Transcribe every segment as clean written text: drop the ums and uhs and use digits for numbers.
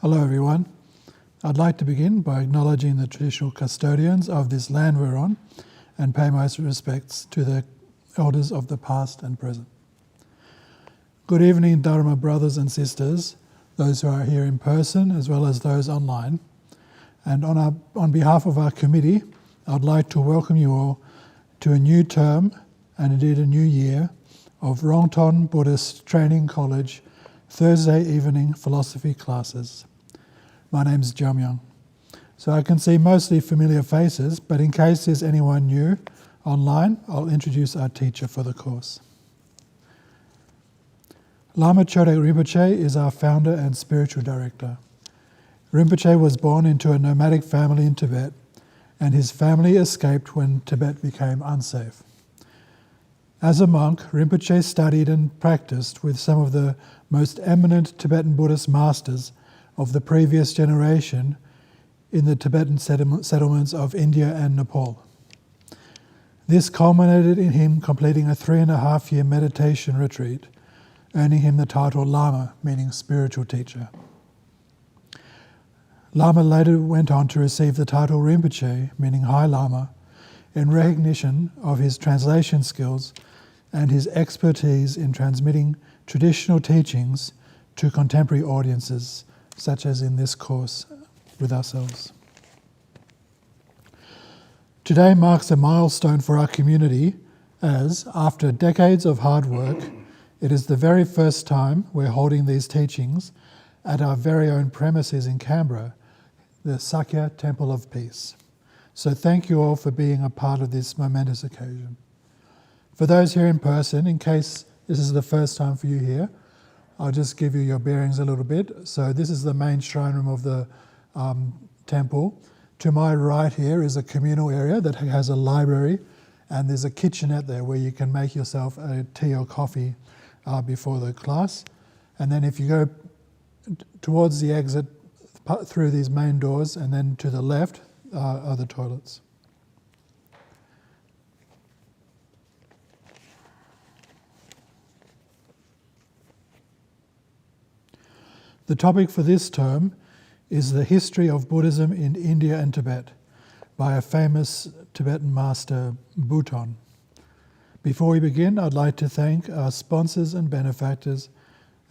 Hello everyone. I'd like to begin by acknowledging the traditional custodians of this land we're on and pay my respects to the elders of the past and present. Good evening, Dharma brothers and sisters, those who are here in person as well as those online. And on behalf of our committee, I'd like to welcome you all to a new term and indeed a new year of Rongton Buddhist Training College Thursday evening philosophy classes. My name is Jamyang. So I can see mostly familiar faces, but in case there's anyone new online, I'll introduce our teacher for the course. Lama Choedak Rinpoche is our founder and spiritual director. Rinpoche was born into a nomadic family in Tibet, and his family escaped when Tibet became unsafe. As a monk, Rinpoche studied and practiced with some of the most eminent Tibetan Buddhist masters of the previous generation in the Tibetan settlements of India and Nepal. This culminated in him completing a 3.5-year meditation retreat, earning him the title Lama, meaning spiritual teacher. Lama later went on to receive the title Rinpoche, meaning High Lama, in recognition of his translation skills and his expertise in transmitting traditional teachings to contemporary audiences, such as in this course with ourselves. Today marks a milestone for our community as, after decades of hard work, it is the very first time we're holding these teachings at our very own premises in Canberra, the Sakya Temple of Peace. So thank you all for being a part of this momentous occasion. For those here in person, in case this is the first time for you here, I'll just give you your bearings a little bit. So this is the main shrine room of the temple. To my right here is a communal area that has a library, and there's a kitchenette there where you can make yourself a tea or coffee before the class. And then if you go towards the exit through these main doors, and then to the left are the toilets. The topic for this term is the history of Buddhism in India and Tibet by a famous Tibetan master, Buton. Before we begin, I'd like to thank our sponsors and benefactors,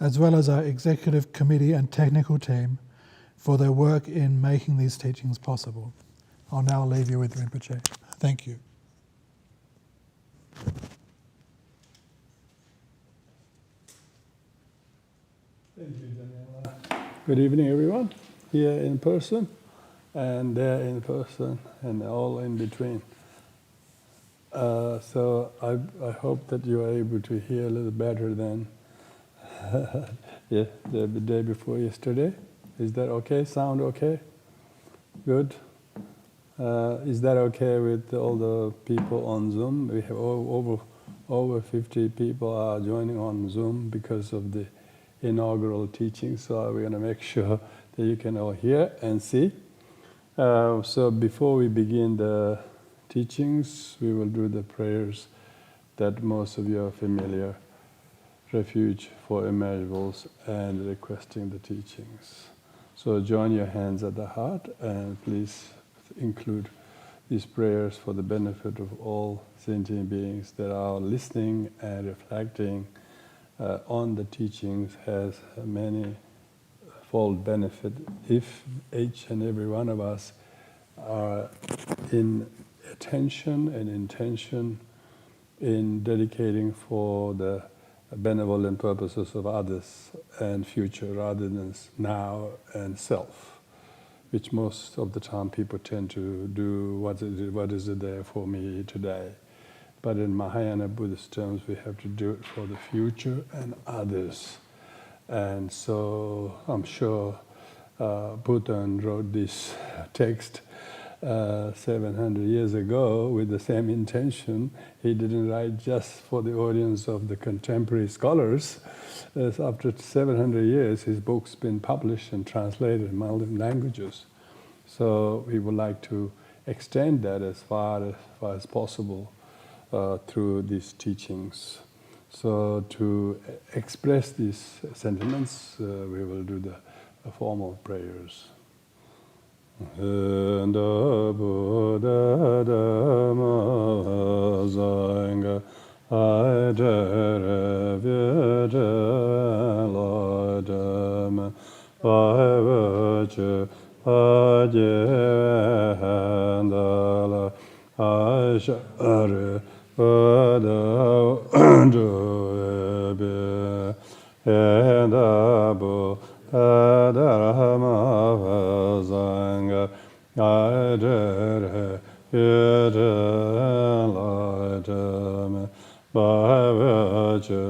as well as our executive committee and technical team for their work in making these teachings possible. I'll now leave you with Rinpoche. Thank you. Thank you, Daniela. Good evening, everyone, here in person and there in person and all in between. So I hope that you are able to hear a little better than the day before yesterday. Is that okay? Sound okay? Good? Is that okay with all the people on Zoom? We have over 50 people are joining on Zoom because of the inaugural teaching, so we're going to make sure that you can all hear and see. So before we begin the teachings, we will do the prayers that most of you are familiar. Refuge for immeasurables and requesting the teachings. So join your hands at the heart and please include these prayers for the benefit of all sentient beings that are listening and reflecting on the teachings has a many-fold benefit if each and every one of us are in attention and intention in dedicating for the benevolent purposes of others and future rather than now and self, which most of the time people tend to do, what is it there for me today? But in Mahayana Buddhist terms, we have to do it for the future and others. And so I'm sure Buton wrote this text 700 years ago with the same intention. He didn't write just for the audience of the contemporary scholars. After 700 years, his book's been published and translated in multiple languages. So we would like to extend that as far as possible through these teachings. So to express these sentiments, we will do the formal prayers. Enda Buddha Dhamma Sangha Aidere Vyede Lodama Vaivacha Adyehandala Ashare Vada Duebe Endabu Adharama Sangha Aidere Vyede Lodama Vaivacha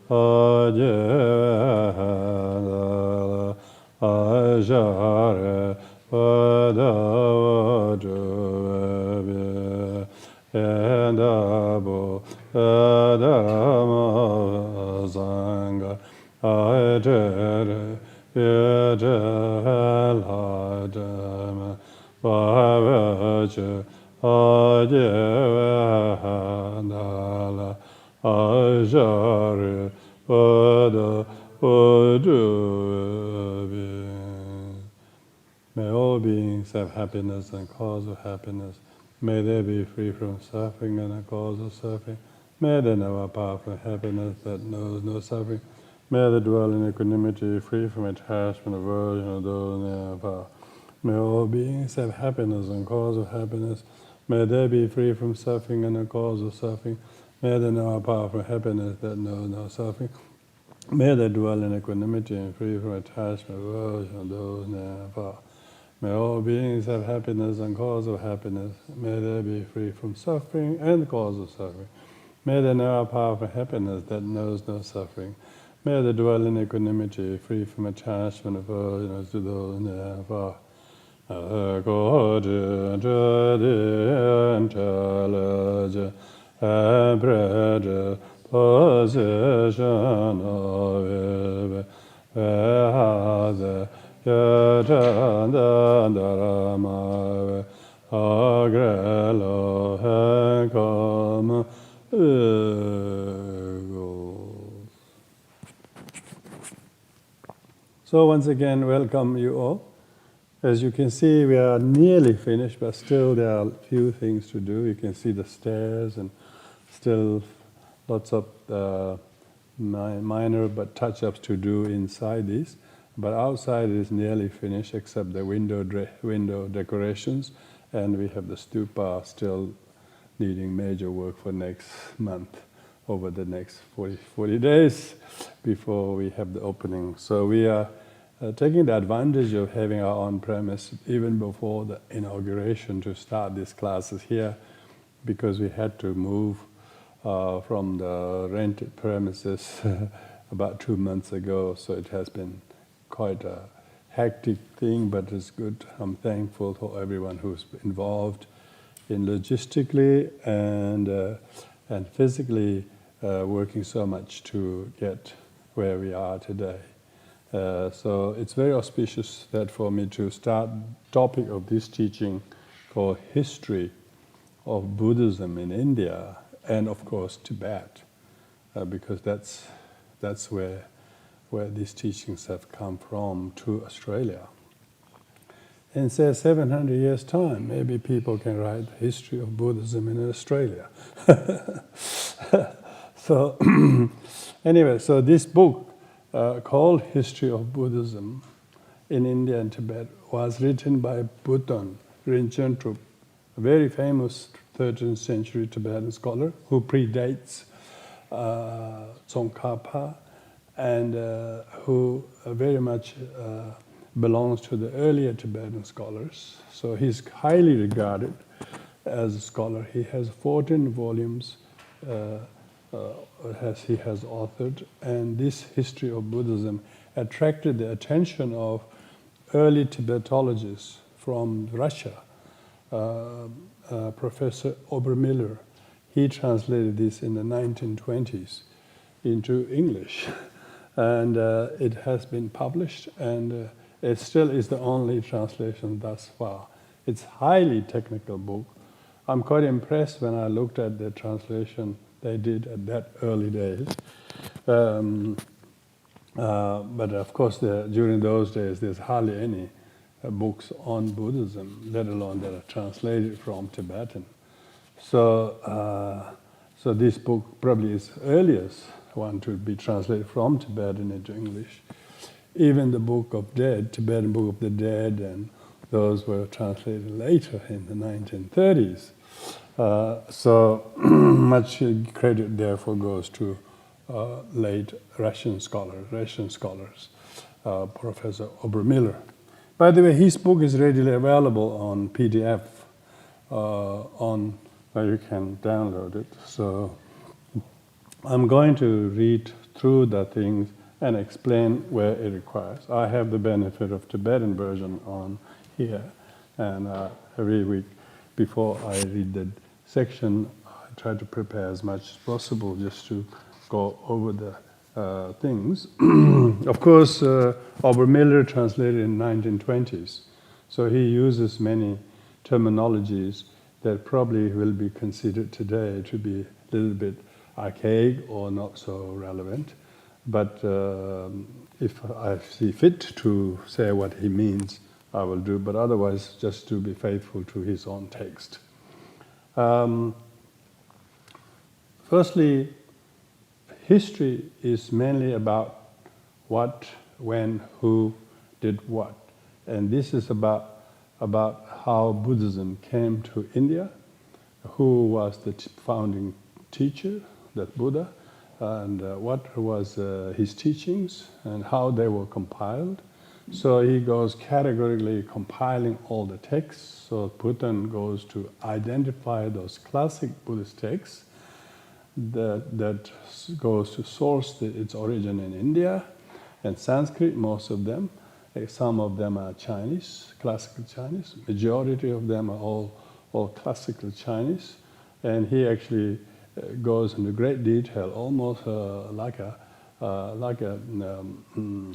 Adyehandala Ashare Vada Endabu Adharama Sangha Aidere Vyede Lodama Vaivacha Adyehandala Ashare Vada Vada. May all beings have happiness and cause of happiness. May they be free from suffering and a cause of suffering. May they know a path of happiness that knows no suffering. May they dwell in equanimity, free from attachment, aversion, or those near power. May all beings have happiness and cause of happiness. May they be free from suffering and a cause of suffering. May they know a path of happiness that knows no suffering. May they dwell in equanimity and free from attachment, aversion, or those near power. May all beings have happiness and cause of happiness. May they be free from suffering and cause of suffering. May they know a path of happiness that knows no suffering. May they dwell in equanimity, free from attachment, aversion to those near far. Possession of So once again, welcome you all. As you can see, we are nearly finished, but still there are a few things to do. You can see the stairs and still lots of minor but touch-ups to do inside these. But outside it is nearly finished, except the window decorations, and we have the stupa still needing major work for next month, over the next 40 days before we have the opening. So we are taking the advantage of having our own premise even before the inauguration to start these classes here, because we had to move from the rented premises about 2 months ago, so it has been quite a hectic thing, but it's good. I'm thankful for everyone who's involved in logistically and physically working so much to get where we are today. So it's very auspicious that for me to start the topic of this teaching called History of Buddhism in India and of course Tibet, because that's where these teachings have come from to Australia. In say 700 years' time, maybe people can write the history of Buddhism in Australia. So anyway, so this book called History of Buddhism in India and Tibet was written by Buton Rinchen Drub, a very famous 13th century Tibetan scholar who predates Tsongkhapa and who very much belongs to the earlier Tibetan scholars. So he's highly regarded as a scholar. He has 14 volumes he has authored, and this History of Buddhism attracted the attention of early Tibetologists from Russia. Professor Obermiller, he translated this in the 1920s into English. And it has been published, and it still is the only translation thus far. It's a highly technical book. I'm quite impressed when I looked at the translation they did at that early days. But of course, during those days, there's hardly any books on Buddhism, let alone that are translated from Tibetan. So this book probably is earliest one to be translated from Tibetan into English. Even the Book of Dead, Tibetan Book of the Dead, and those were translated later in the 1930s. So much credit therefore goes to late Russian scholars, Professor Obermiller. By the way, his book is readily available on PDF, where you can download it. So I'm going to read through the things and explain where it requires. I have the benefit of Tibetan version on here, and every week before I read the section, I try to prepare as much as possible just to go over the things. Of course, Obermiller translated in 1920s, so he uses many terminologies that probably will be considered today to be a little bit archaic or not so relevant. But if I see fit to say what he means, I will do, but otherwise just to be faithful to his own text. Firstly, history is mainly about what, when, who did what. And this is about how Buddhism came to India, who was the founding teacher, that Buddha, and what was his teachings and how they were compiled. So he goes categorically compiling all the texts. So Buton goes to identify those classic Buddhist texts that goes to source its origin in India and Sanskrit, most of them. Some of them are Chinese, classical Chinese. Majority of them are all classical Chinese. And he actually goes into great detail, almost like a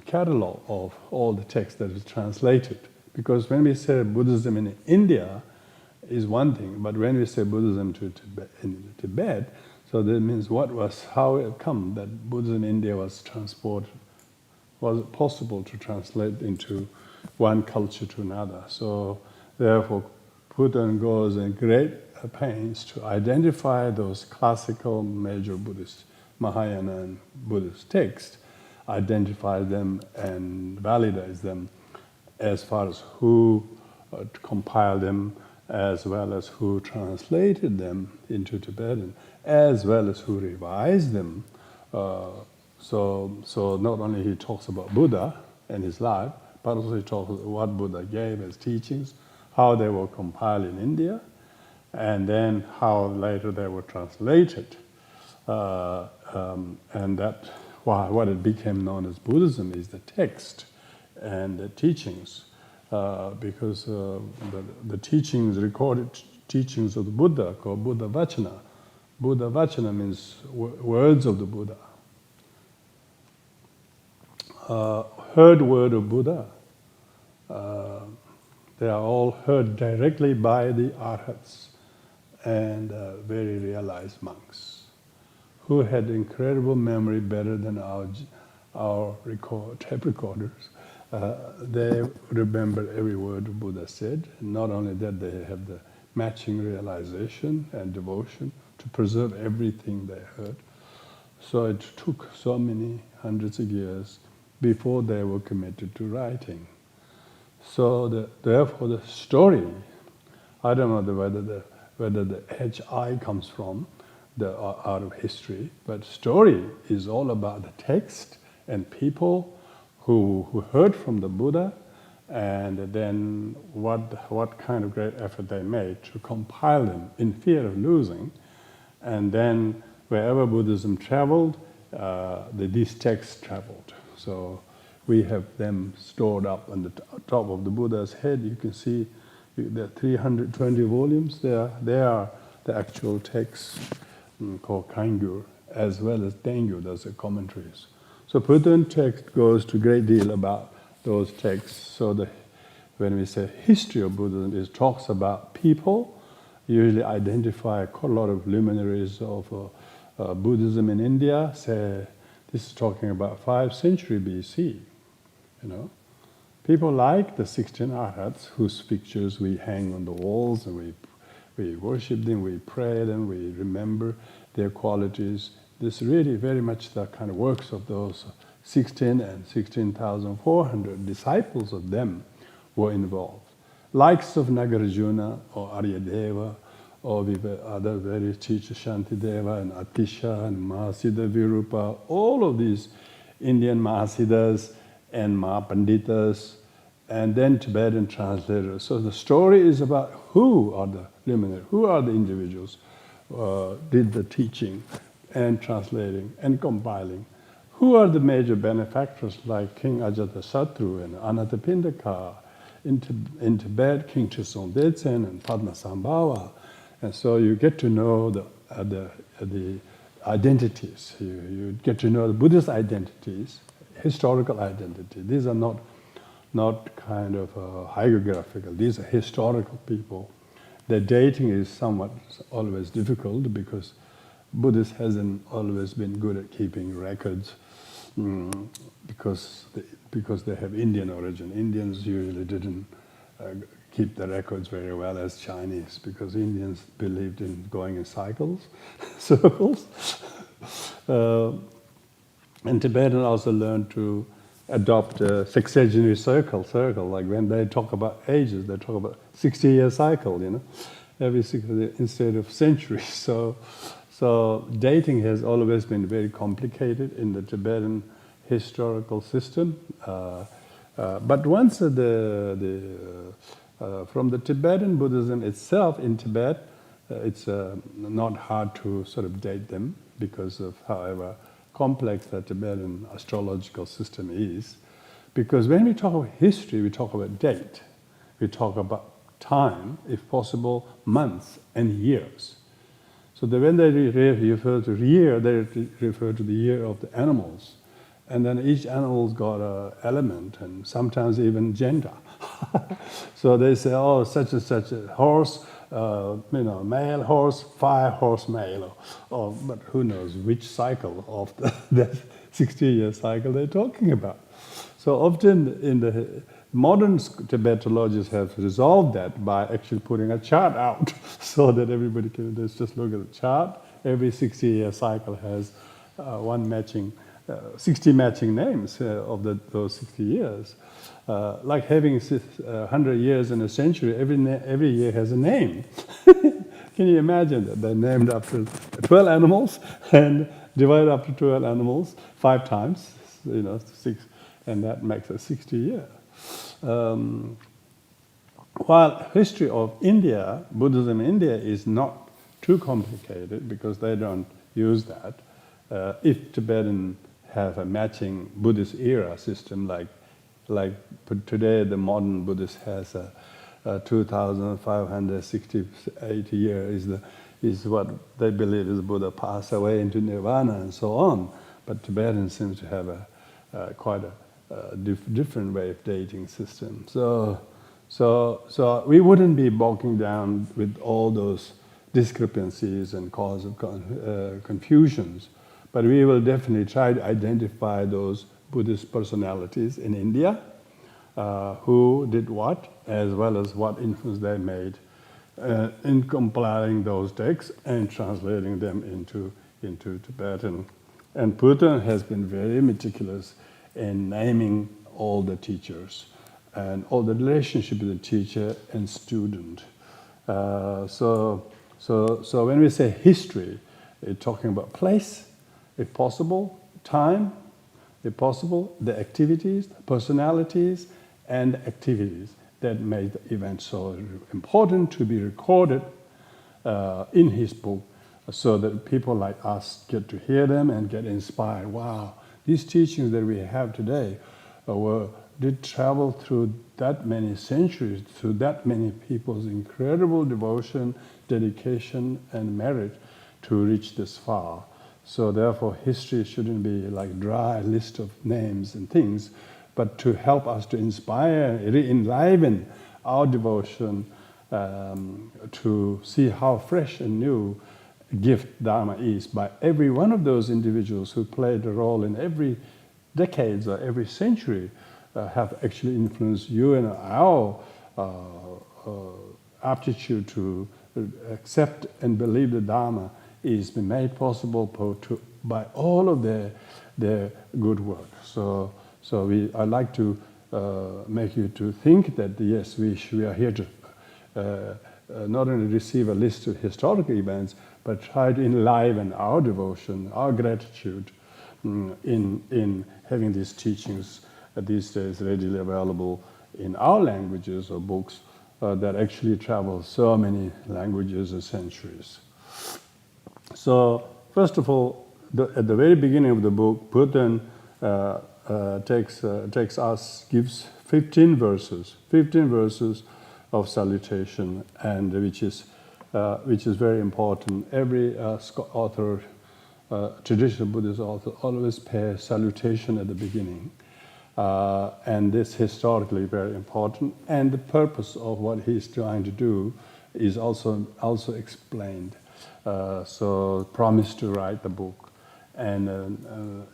catalog of all the text that is translated. Because when we say Buddhism in India is one thing, but when we say Buddhism in Tibet, so that means how it come that Buddhism in India was transported, was it possible to translate into one culture to another. So therefore, Buddha goes in great pains to identify those classical major Buddhist, Mahayana and Buddhist texts, identify them and validates them as far as who compiled them, as well as who translated them into Tibetan, as well as who revised them. So not only he talks about Buddha and his life, but also he talks about what Buddha gave as teachings, how they were compiled in India, and then how later they were translated. And that what it became known as Buddhism is the text and the teachings, because the teachings, recorded teachings of the Buddha, called Buddha Vachana. Buddha Vachana means words of the Buddha. Heard word of Buddha. They are all heard directly by the arhats and very realized monks who had incredible memory, better than our tape recorders. They remember every word Buddha said. And not only that, they have the matching realization and devotion to preserve everything they heard. So it took so many hundreds of years before they were committed to writing. So therefore the story, I don't know whether the HI comes from out of history, but story is all about the text and people who heard from the Buddha, and then what kind of great effort they made to compile them in fear of losing. And then wherever Buddhism traveled, these texts traveled. So we have them stored up on the top of the Buddha's head. You can see there are 320 volumes. They are the actual texts called Kangyur, as well as Tengyur, those are commentaries. So Buddhan text goes to a great deal about those texts. So when we say history of Buddhism, it talks about people, usually identify quite a lot of luminaries of Buddhism in India, say This is talking about 5th century BC, you know. People like the 16 arhats whose pictures we hang on the walls and we worship them, we pray them, we remember their qualities. This really very much the kind of works of those 16 and 16,400 disciples of them were involved. Likes of Nagarjuna or Aryadeva or other various teachers, Shantideva and Atisha and Mahasiddha Virupa, all of these Indian Mahasiddhas and Mahapanditas, and then Tibetan translators. So the story is about who are the luminaries, who are the individuals did the teaching and translating and compiling. Who are the major benefactors like King Ajatasattu and Anathapindaka, in Tibet, King Trisong Detsen and Padmasambhava. And so you get to know the identities. You get to know the Buddhist identities, historical identity. These are not kind of hagiographical. These are historical people. Their dating is somewhat always difficult because Buddhists hasn't always been good at keeping records because they have Indian origin. Indians usually didn't keep the records very well as Chinese because Indians believed in going in cycles, circles. And Tibetan also learned to adopt a sexagenary circle. Like when they talk about ages, they talk about 60-year cycle, you know, every 60 instead of centuries. So dating has always been very complicated in the Tibetan historical system. But once from the Tibetan Buddhism itself in Tibet, it's not hard to sort of date them because of however complex the Tibetan astrological system is. Because when we talk about history, we talk about date. We talk about time, if possible, months and years. So when they refer to year, they refer to the year of the animals. And then each animal's got an element and sometimes even gender. So they say, oh, such and such a horse, male horse, 5-horse male. But who knows which cycle of the 60-year cycle they're talking about. So often in the modern Tibetologists have resolved that by actually putting a chart out so that everybody can just look at the chart. Every 60-year cycle has 60 matching names of those 60 years. Like having 100 years in a century, every year has a name. Can you imagine that? They're named after 12 animals and divided up to 12 animals 5 times, 6, and that makes a 60 year. While history of India, Buddhism in India is not too complicated because they don't use that. If Tibetan have a matching Buddhist era system, like today the modern Buddhist has a 2,568 year is what they believe is Buddha passed away into nirvana and so on. But Tibetan seems to have quite a different way of dating system. So we wouldn't be bogging down with all those discrepancies and cause of confusions, but we will definitely try to identify those Buddhist personalities in India who did what, as well as what influence they made in compiling those texts and translating them into Tibetan. And Buton has been very meticulous in naming all the teachers and all the relationship between teacher and student. So when we say history, we're talking about place, if possible, time, if possible, the activities, the personalities, and activities that made the event so important to be recorded in his book so that people like us get to hear them and get inspired. Wow, these teachings that we have today did travel through that many centuries, through that many people's incredible devotion, dedication, and merit to reach this far. So therefore, history shouldn't be like a dry list of names and things, but to help us to inspire, enliven our devotion, to see how fresh and new gift Dharma is by every one of those individuals who played a role in every decades or every century have actually influenced you and our aptitude to accept and believe the Dharma is made possible by all of their good work. So I like to make you to think that yes, we are here to not only receive a list of historical events, but try to enliven our devotion, our gratitude in having these teachings these days readily available in our languages or books that actually travel so many languages and centuries. So first of all, at the very beginning of the book, Buton gives 15 verses of salutation, and which is very important. Every author, traditional Buddhist author, always pays salutation at the beginning, and this is historically very important. And the purpose of what he's trying to do is also explained. So promised to write the book, and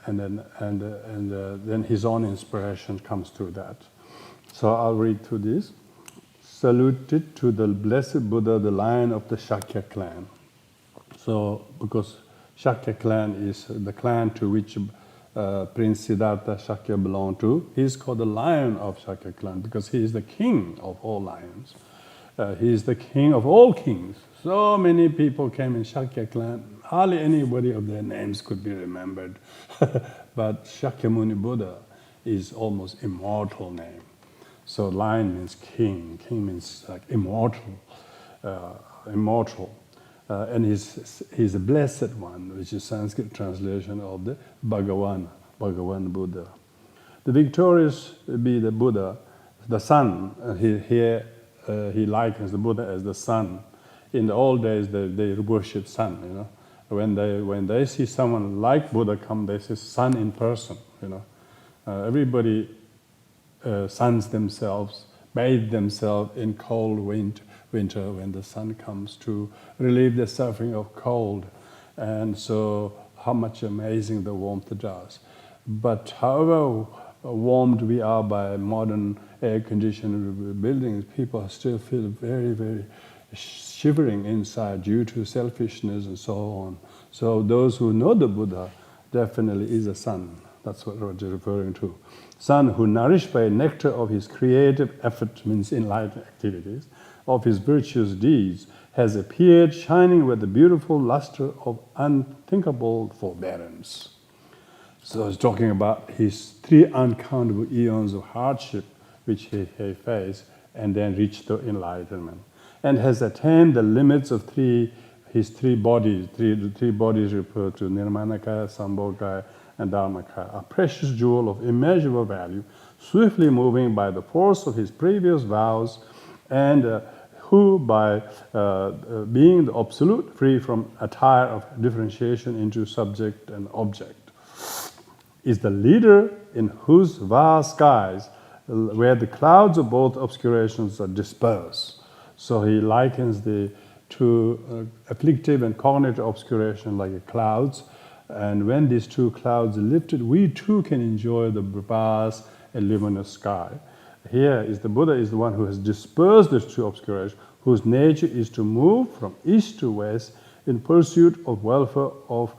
then his own inspiration comes through that. So I'll read through this. Saluted to the blessed Buddha, the lion of the Shakya clan. So, because Shakya clan is the clan to which Prince Siddhartha Shakya belonged to, he is called the lion of Shakya clan because he is the king of all lions. He is the king of all kings. So many people came in Shakya clan, hardly anybody of their names could be remembered. But Shakyamuni Buddha is almost immortal name. So lion means king, king means like immortal, and he's a blessed one, which is Sanskrit translation of the Bhagavan Buddha. The victorious be the Buddha, the sun. He likens the Buddha as the sun. In the old days, they worship sun. You know, when they see someone like Buddha come, they say sun in person. You know, everybody suns themselves, bathe themselves in cold winter when the sun comes to relieve the suffering of cold. And so how much amazing the warmth does. But however warmed we are by modern air-conditioned buildings, people still feel very, very shivering inside due to selfishness and so on. So those who know the Buddha definitely is a sun. That's what Roger is referring to. Sun who, nourished by nectar of his creative effort, means enlightened activities, of his virtuous deeds, has appeared shining with the beautiful luster of unthinkable forbearance. So he's talking about his 3 uncountable eons of hardship which he faced and then reached the enlightenment, and has attained the limits of his 3 bodies. The 3 bodies refer to Nirmanakaya, Sambhogakaya, and Dharmakaya, a precious jewel of immeasurable value, swiftly moving by the force of his previous vows, and who, by being the absolute, free from attire of differentiation into subject and object, is the leader in whose vast skies, where the clouds of both obscurations are dispersed. So he likens the 2 afflictive and cognitive obscuration like clouds. And when these 2 clouds are lifted, we too can enjoy the vast and luminous sky. Here is the Buddha is the one who has dispersed these 2 obscurations, whose nature is to move from east to west in pursuit of welfare of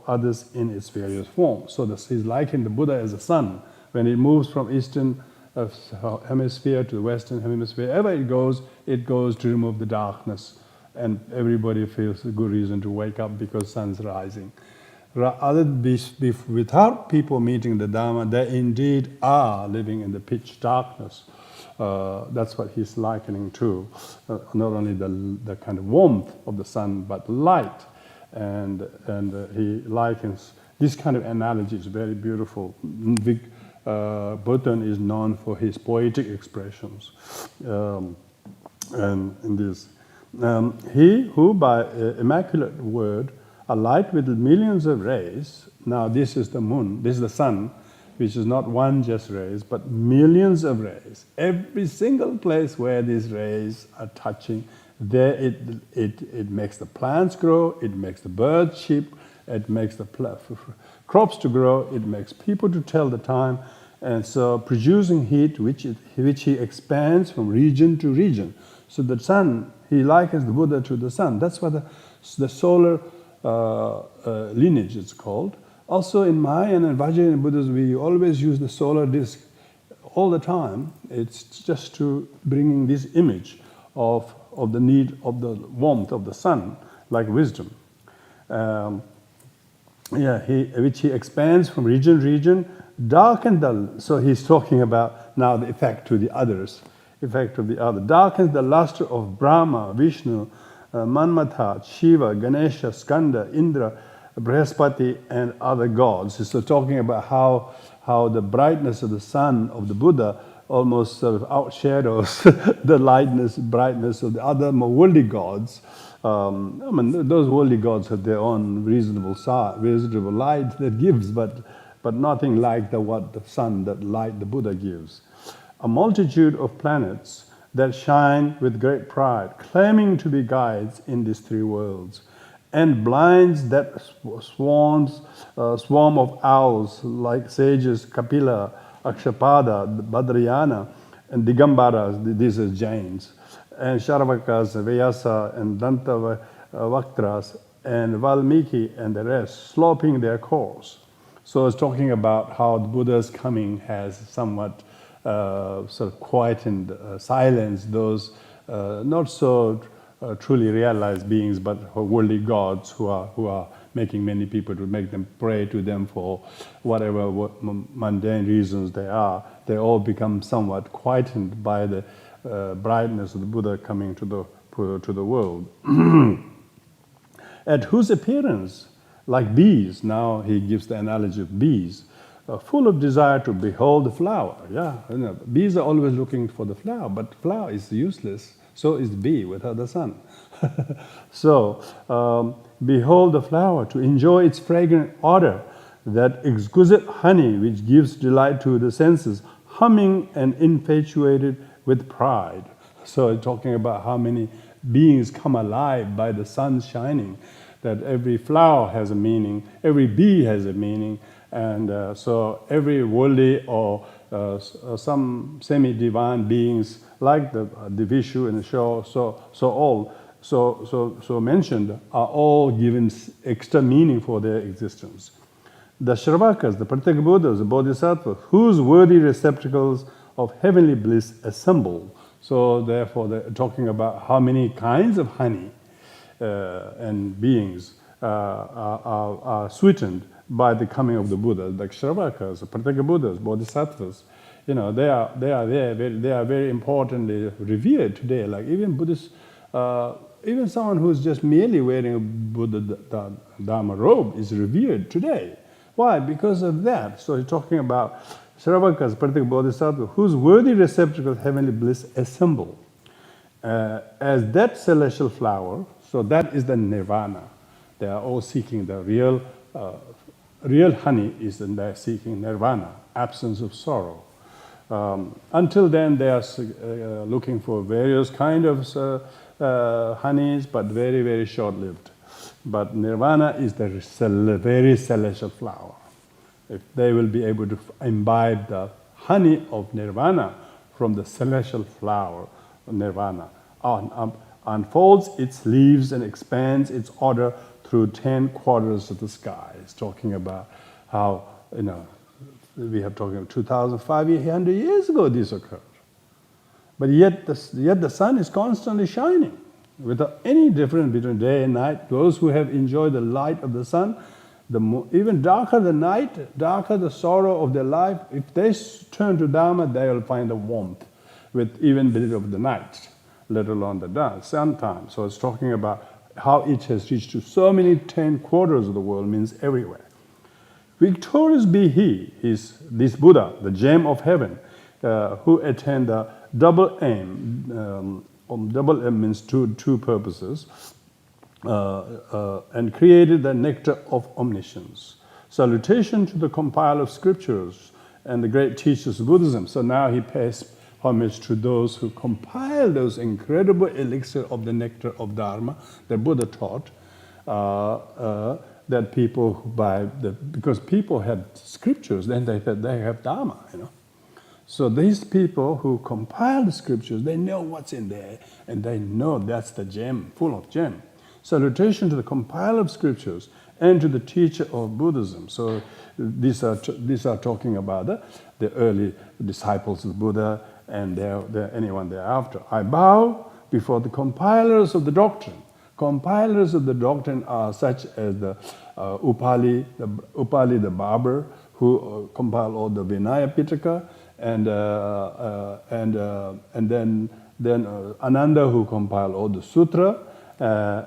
others in its various forms. So he's likened the Buddha as a sun. When it moves from eastern hemisphere to the western hemisphere, wherever it goes to remove the darkness. And everybody feels a good reason to wake up because sun's rising. Without people meeting the Dharma, they indeed are living in the pitch darkness. That's what he's likening to. Not only the kind of warmth of the sun, but light. And he likens this kind of analogy is very beautiful. Buton is known for his poetic expressions, and in this. He who by immaculate word, alight with millions of rays, now this is the moon, this is the sun, which is not one just rays, but millions of rays. Every single place where these rays are touching, There it makes the plants grow, it makes the birds sheep, it makes the crops to grow, it makes people to tell the time, and so producing heat which he expands from region to region. So the sun, he likens the Buddha to the sun. That's what the solar lineage is called. Also in Mayan and Vajrayana Buddhism, we always use the solar disk all the time. It's just to bringing this image of the need of the warmth of the sun, like wisdom. Which he expands from region to region, darken the. So he's talking about now the effect to the others, effect of the other. Darkens the luster of Brahma, Vishnu, Manmatha, Shiva, Ganesha, Skanda, Indra, Brihaspati, and other gods. So talking about how the brightness of the sun of the Buddha almost sort of outshadows the lightness, brightness of the other more worldly gods. Those worldly gods have their own reasonable light that gives, but nothing like what the sun, that light the Buddha gives. A multitude of planets that shine with great pride, claiming to be guides in these three worlds, and blinds that swarm of owls like sages Kapila, Akshapada, Badrayana, and Digambaras, these are Jains, and Sharavakas, Vyasa, and Dantavaktras, and Valmiki, and the rest, sloping their course. So it's talking about how the Buddha's coming has somewhat sort of quietened, silenced those not so truly realized beings, but worldly gods who are making many people to make them pray to them for whatever mundane reasons they are. They all become somewhat quietened by the brightness of the Buddha coming to the world. At whose appearance, like bees, now he gives the analogy of bees, full of desire to behold the flower. Bees are always looking for the flower, but flower is useless. So is the bee without the sun. So, behold the flower, to enjoy its fragrant odor, that exquisite honey which gives delight to the senses, humming and infatuated with pride. So, talking about how many beings come alive by the sun shining, that every flower has a meaning, every bee has a meaning, and so every worldly or some semi-divine beings like the Vishu and the Show, so mentioned, are all given extra meaning for their existence. The Shravakas, the Pratyeka Buddhas, the Bodhisattvas, whose worthy receptacles of heavenly bliss assemble. So therefore they're talking about how many kinds of honey and beings are sweetened by the coming of the Buddha, like Shravakas, the Pratyeka Buddhas, Bodhisattvas. They are very importantly revered today. Like even Buddhists, even someone who's just merely wearing a Buddha Dharma robe is revered today. Why? Because of that. So he's talking about Shravakas, Pratyeka Bodhisattva, whose worthy receptacle heavenly bliss assemble. As that celestial flower, so that is the nirvana. They are all seeking the real honey is in there seeking nirvana, absence of sorrow. Until then, they are looking for various kind of honeys, but very, very short-lived. But nirvana is the very celestial flower. If they will be able to imbibe the honey of nirvana from the celestial flower of nirvana, unfolds its leaves and expands its odor through 10 quarters of the sky. It's talking about how, we have talking about 2,500 years ago this occurred. But yet the sun is constantly shining without any difference between day and night. Those who have enjoyed the light of the sun, even darker the night, darker the sorrow of their life, if they turn to Dharma, they will find the warmth with even bit of the night, let alone the sun time. So it's talking about how it has reached to so many 10 quarters of the world, means everywhere. Victorious be he, this Buddha, the gem of heaven, who attained the double aim. Double aim means two purposes, and created the nectar of omniscience. Salutation to the compiler of scriptures and the great teachers of Buddhism. So now he pays homage to those who compiled those incredible elixir of the nectar of Dharma that Buddha taught, that people who because people had scriptures, then they said they have Dharma, So these people who compile the scriptures, they know what's in there, and they know that's the gem, full of gem. Salutation to the compiler of scriptures and to the teacher of Buddhism. So these are talking about the early disciples of Buddha and anyone thereafter. I bow before the compilers of the doctrine. Compilers of the doctrine are such as the Upali the barber, who compiled all the Vinaya Pitaka, and then Ananda, who compiled all the Sutra,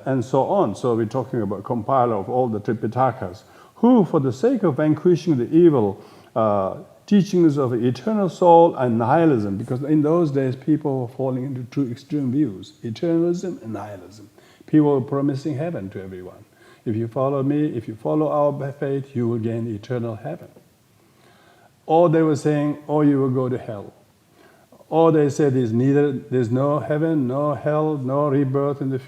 and so on. So we're talking about compiler of all the Tripitakas, who, for the sake of vanquishing the evil teachings of eternal soul and nihilism, because in those days people were falling into two extreme views, eternalism and nihilism. People were promising heaven to everyone. If you follow me, if you follow our faith, you will gain eternal heaven. Or they were saying, or you will go to hell. Or they said there's no heaven, no hell, no rebirth in the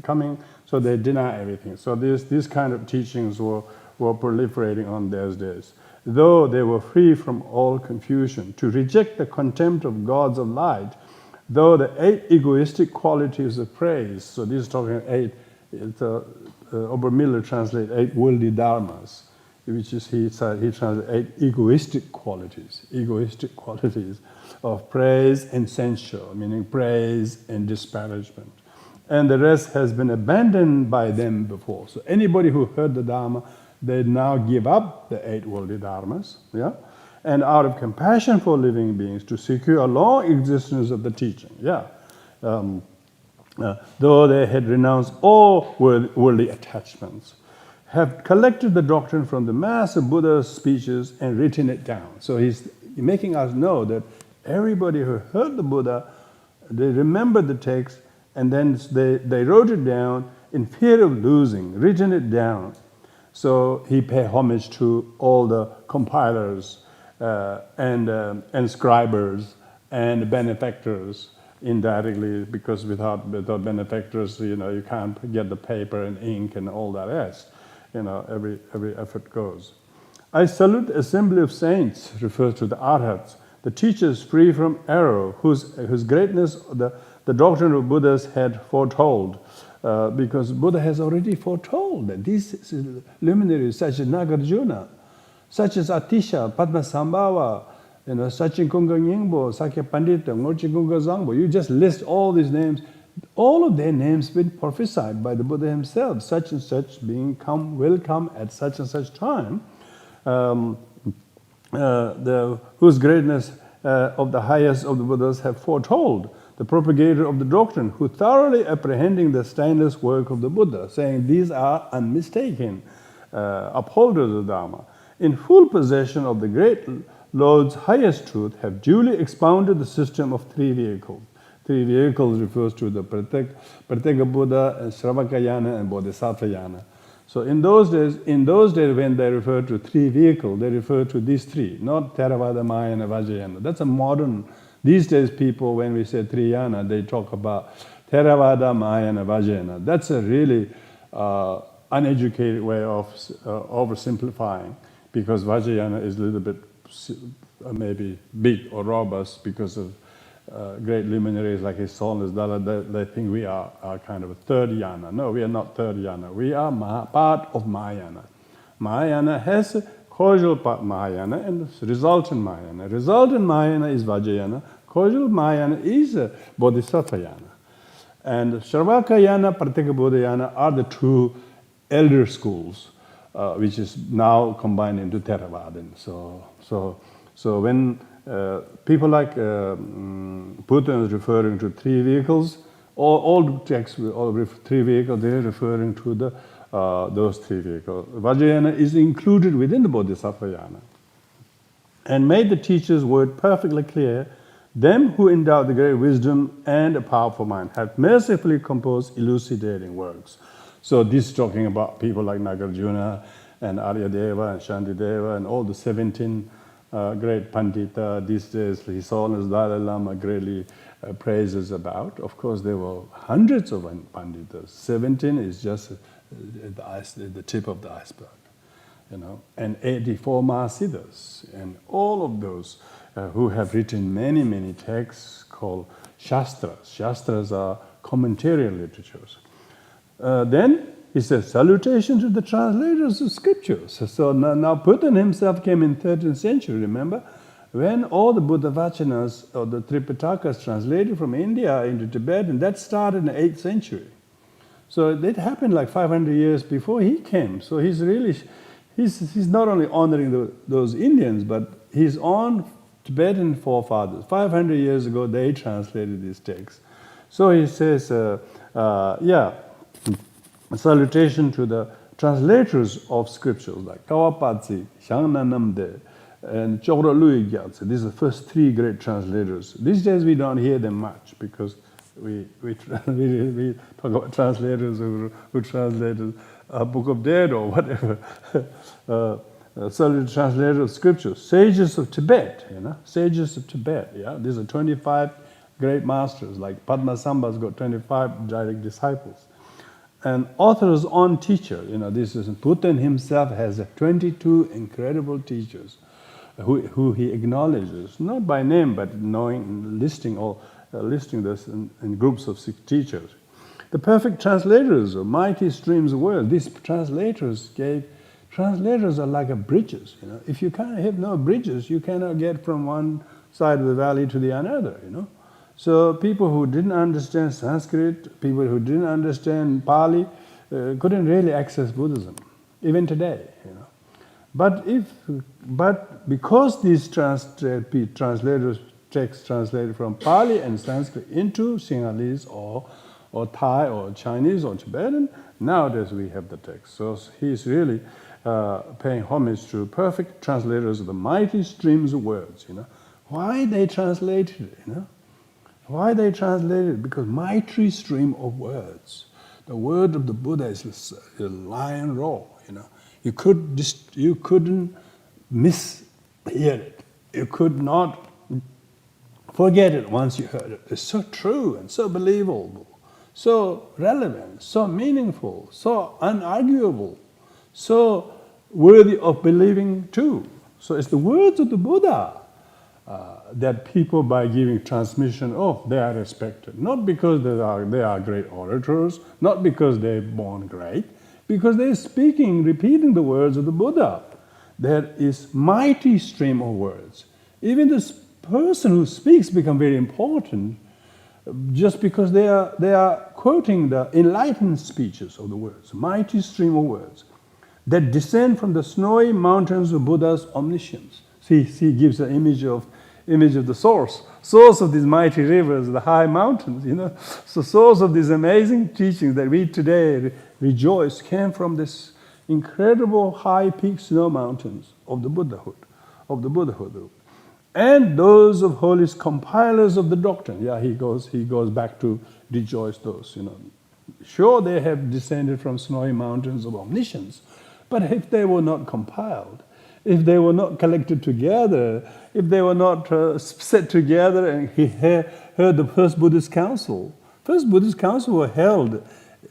coming, so they deny everything. So these kind of teachings were proliferating on those days. Though they were free from all confusion, to reject the contempt of gods of light, though the 8 egoistic qualities of praise, so this is talking 8, Obermiller translates 8 worldly dharmas, which is, he translates 8 egoistic qualities of praise and censure, meaning praise and disparagement. And the rest has been abandoned by them before. So anybody who heard the Dharma, they now give up the 8 worldly dharmas, and out of compassion for living beings to secure a long existence of the teaching, though they had renounced all worldly attachments, have collected the doctrine from the mass of Buddha's speeches and written it down. So he's making us know that everybody who heard the Buddha, they remembered the text, and then they wrote it down in fear of losing, written it down. So he paid homage to all the compilers and scribers and benefactors indirectly, because without benefactors, you can't get the paper and ink and all that rest. Every effort goes. I salute the assembly of saints, refers to the arhats, the teachers free from error, whose greatness the doctrine of Buddhas had foretold. Because Buddha has already foretold that these luminaries, such as Nagarjuna, such as Atisha, Padmasambhava, Sachin Kunga Nyingbo, Sakya Pandita, Ngorchi Kunga Zangbo, you just list all these names. All of their names been prophesied by the Buddha himself. Such and such will come at such and such time. Whose greatness of the highest of the Buddhas have foretold. The propagator of the doctrine, who thoroughly apprehending the stainless work of the Buddha, saying these are unmistaken upholders of Dharma, in full possession of the great Lord's highest truth, have duly expounded the system of 3 vehicles. 3 vehicles refers to the Pratyeka Buddha, Shravakayana, and Bodhisattvayana. So in those days when they refer to 3 vehicles, they refer to these 3, not Theravada, Mahayana, Vajrayana. That's a modern. These days people, when we say Triyana, they talk about Theravada, Mahayana, Vajrayana. That's a really uneducated way of oversimplifying, because Vajrayana is a little bit maybe big or robust because of great luminaries like His Holiness Dalai. They think we are kind of a 3rd yana. No, we are not 3rd yana. We are part of Mahayana. Mahayana has a causal part Mahayana and resultant Mahayana. Resultant Mahayana is Vajrayana. Causal Mahayana is Bodhisattvayana. And Shravakayana, Pratyeka Buddhayana are the 2 elder schools, which is now combined into Theravada. So when people like Buton is referring to 3 vehicles, all the texts, all 3 vehicles, they are referring to those 3 vehicles. Vajrayana is included within the Bodhisattvayana. And made the teacher's word perfectly clear, them who endow the great wisdom and a powerful mind have mercifully composed elucidating works. So this is talking about people like Nagarjuna and Aryadeva and Shantideva and all the 17 great Pandita these days, His Holiness Dalai Lama greatly praises about. Of course, there were hundreds of Panditas. 17 is just the tip of the iceberg, and 84 Mahasiddhas, and all of those who have written many, many texts called Shastras. Shastras are commentarial literatures. Then he says, salutation to the translators of scriptures. So now Buton himself came in 13th century, remember? When all the Buddha Vachanas or the Tripitakas translated from India into Tibetan, that started in the 8th century. So it happened like 500 years before he came. So he's not only honoring those Indians, but his own Tibetan forefathers. 500 years ago, they translated these texts. So he says, salutation to the translators of scriptures like Kawapadzi, Shangnanamde, and Chokro Lui Gyatso. These are the first three great translators. These days we don't hear them much because we talk about translators who translated a Book of Dead or whatever. Translator of scriptures, sages of Tibet, sages of Tibet. Yeah, these are 25 great masters. Like Padmasambha's got 25 direct disciples. And author's own teacher, this is Buton himself has 22 incredible teachers who he acknowledges, not by name, but listing this in groups of 6 teachers. The perfect translators of mighty streams of words. These translators are like a bridges. If you can't have no bridges, you cannot get from one side of the valley to the another. So people who didn't understand Sanskrit, people who didn't understand Pali, couldn't really access Buddhism, even today. But because these translators texts translated from Pali and Sanskrit into Sinhalese or Thai or Chinese or Tibetan, nowadays we have the text. So he's really paying homage to perfect translators of the mighty streams of words. Why they translated it? Why they translated it? Because mighty stream of words. The word of the Buddha is a lion roar. You couldn't mishear it. You could not forget it once you heard it. It's so true and so believable, so relevant, so meaningful, so unarguable, so worthy of believing too. So it's the words of the Buddha that people, by giving transmission, they are respected. Not because they are great orators, not because they're born great, because they're repeating the words of the Buddha. There is mighty stream of words. Even this person who speaks become very important just because they are quoting the enlightened speeches of the words, mighty stream of words that descend from the snowy mountains of Buddha's omniscience. See, he gives the image of the source of these mighty rivers, the high mountains, So source of these amazing teachings that we today rejoice came from this incredible high peak snow mountains of the Buddhahood. And those of holy compilers of the doctrine. Yeah, he goes back to rejoice those, Sure, they have descended from snowy mountains of omniscience, but if they were not compiled, if they were not collected together, if they were not set together, and he heard the first Buddhist council. First Buddhist council were held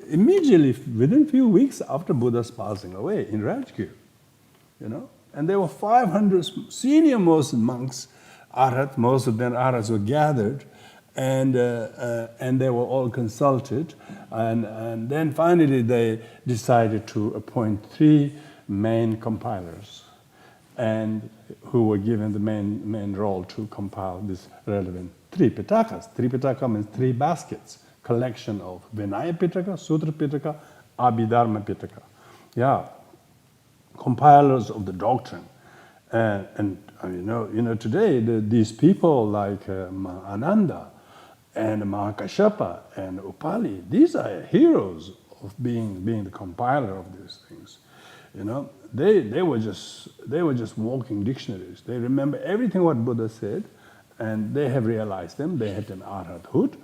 immediately within a few weeks after Buddha's passing away in Rajgir, And there were 500 senior-most monks, arhats, most of them arhats were gathered, and they were all consulted, and then finally they decided to appoint 3 main compilers, and who were given the main role to compile this relevant 3 Pitakas. 3 Pitaka means 3 baskets, collection of Vinaya Pitaka, Sutra Pitaka, Abhidharma Pitaka. Yeah, compilers of the doctrine. And today these people like Ananda and Mahakashapa and Upali, these are heroes of being the compiler of these things. They were just walking dictionaries. They remember everything what Buddha said, and they have realized them. They had an arhathood,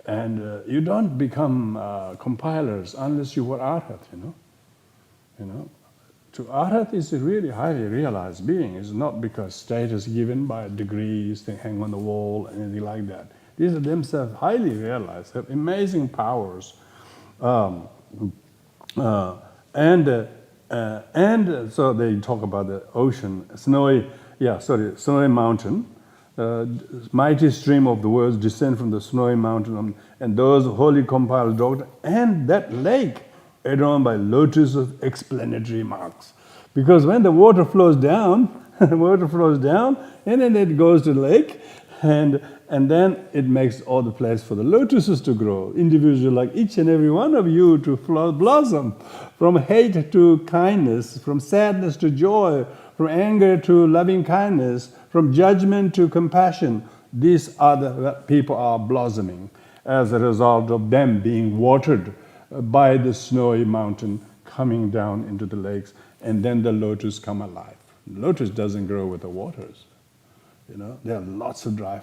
and you don't become compilers unless you were arhat. to Arhat is a really highly realized being. It's not because status given by degrees, they hang on the wall, anything like that. These are themselves highly realized, have amazing powers. And so they talk about the ocean, snowy mountain. Mighty stream of the words descend from the snowy mountain, and those wholly compiled doctrine, and that lake adorned by lotus of explanatory marks. Because when the water flows down, and then it goes to the lake, and then it makes all the place for the lotuses to grow, individual like each and every one of you to blossom, from hate to kindness, from sadness to joy, from anger to loving kindness, from judgment to compassion. These are the people are blossoming as a result of them being watered by the snowy mountain coming down into the lakes, and then the lotus come alive. Lotus doesn't grow with the waters. You know, there are lots of dry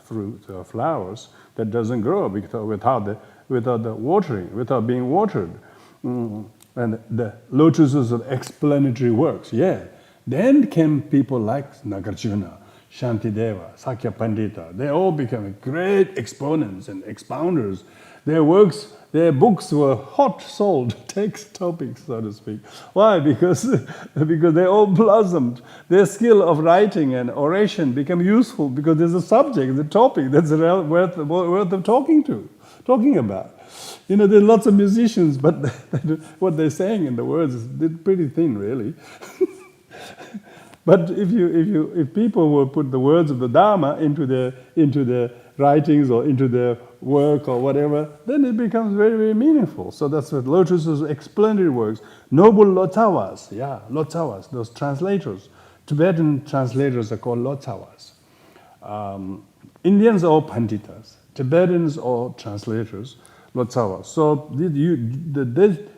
fruit or flowers that doesn't grow without the watering, without being watered. And the lotuses of explanatory works, Then came people like Nagarjuna, Shantideva, Sakya Pandita. They all became great exponents and expounders. Their works, their books were hot sold text topics, so to speak. Why? Because they all blossomed. Their skill of writing and oration became useful because there's a subject, the topic that's worth of talking about. You know, there are lots of musicians, but what they're saying in the words is pretty thin, really. But if people will put the words of the Dharma into their writings or into their work or whatever, then it becomes very, very meaningful. So that's what lotuses explanatory works. Noble Lotsawas, Lotsawas, those translators. Tibetan translators are called Lotsawas. Indians are Panditas. Tibetans are translators, Lotsawas. So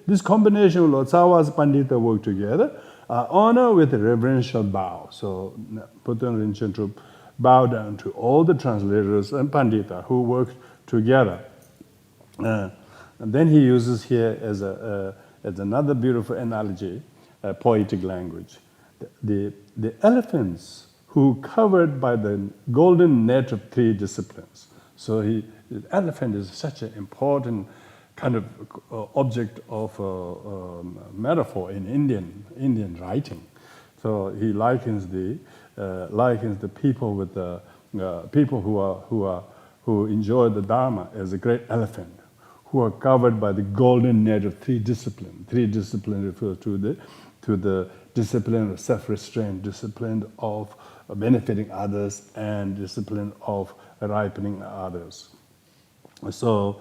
this combination of Lotsawas, Pandita work together. Honor with a reverential bow. So Buton Rinchen Drub bow down to all the translators and Pandita who work together. And then he uses here as another beautiful analogy, poetic language. The elephants who covered by the golden net of three disciplines. So the elephant is such an important kind of object of metaphor in Indian writing. So he likens the people with the people who enjoy the Dharma as a great elephant, who are covered by the golden net of three disciplines. Three disciplines refer to the discipline of self-restraint, discipline of benefiting others, and discipline of ripening others. So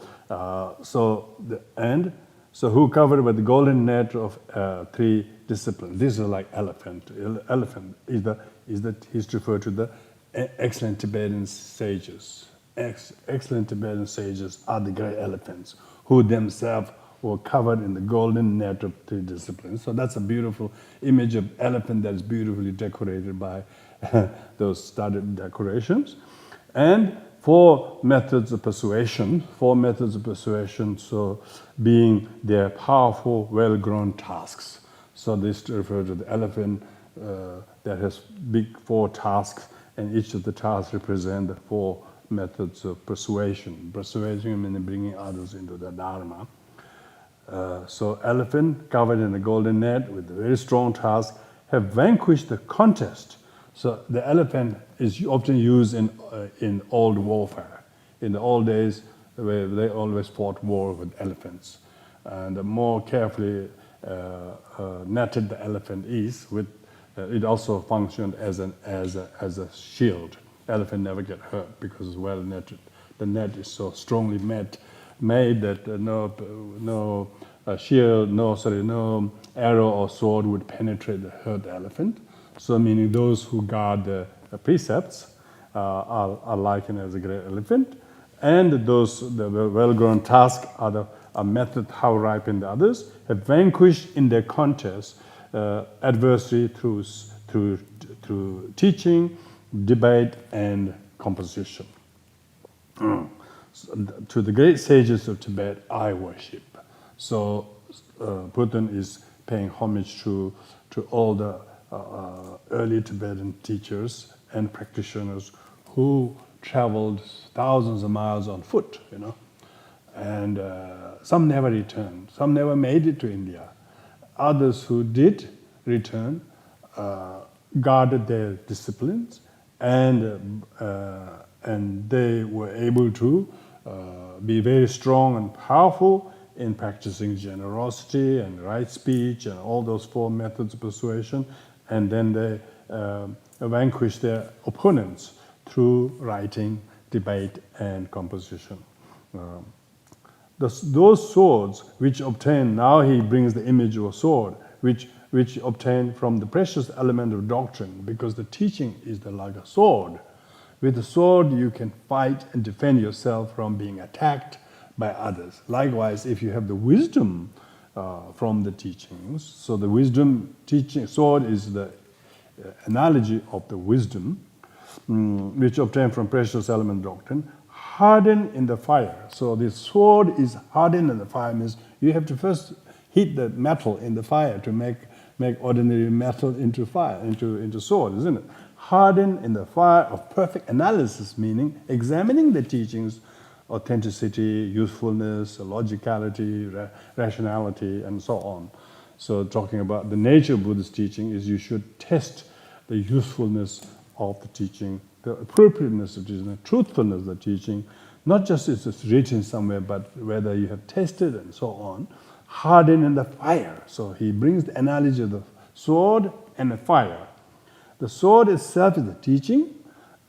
who covered by the golden net of three disciplines? These are like elephant. Elephant is referred to the excellent Tibetan sages. Excellent Tibetan sages are the great elephants who themselves were covered in the golden net of three disciplines. So that's a beautiful image of elephant that is beautifully decorated by those studded decorations. And four methods of persuasion, so being their powerful, well-grown tasks. So this refers to the elephant that has big four tasks, and each of the tasks represent the four methods of persuasion. Persuasion means bringing others into the Dharma. So elephant covered in a golden net with a very strong task have vanquished the contest. So the elephant is often used in old warfare. In the old days, where they always fought war with elephants. And the more carefully netted the elephant is, it also functioned as a shield. Elephant never get hurt because it's well netted. The net is so strongly made that no shield, no arrow or sword would penetrate the hurt elephant. So meaning those who guard the precepts are likened as a great elephant, and the well-grown task are a method how ripen the others have vanquished in their contest adversary through teaching, debate, and composition. So, to the great sages of Tibet, I worship. So Buton is paying homage to all the early Tibetan teachers and practitioners who traveled thousands of miles on foot, and some never returned, some never made it to India. Others who did return guarded their disciplines, and they were able to be very strong and powerful in practicing generosity and right speech and all those 4 methods of persuasion, and then they vanquished their opponents through writing, debate, and composition. Those swords which obtained, now he brings the image of a sword, which obtained from the precious element of doctrine, because the teaching is like a sword. With the sword you can fight and defend yourself from being attacked by others. Likewise, if you have the wisdom from the teachings, so the wisdom teaching, sword is the analogy of the wisdom, which obtained from precious element doctrine, hardened in the fire. So the sword is hardened in the fire, means you have to first heat the metal in the fire to make ordinary metal into fire, into sword, isn't it? Hardened in the fire of perfect analysis, meaning examining the teachings, authenticity, usefulness, logicality, rationality, and so on. So talking about the nature of Buddhist teaching is you should test the usefulness of the teaching, the appropriateness of teaching, the truthfulness of the teaching, not just it's written somewhere, but whether you have tested and so on. Hardened in the fire. So he brings the analogy of the sword and the fire. The sword itself is the teaching,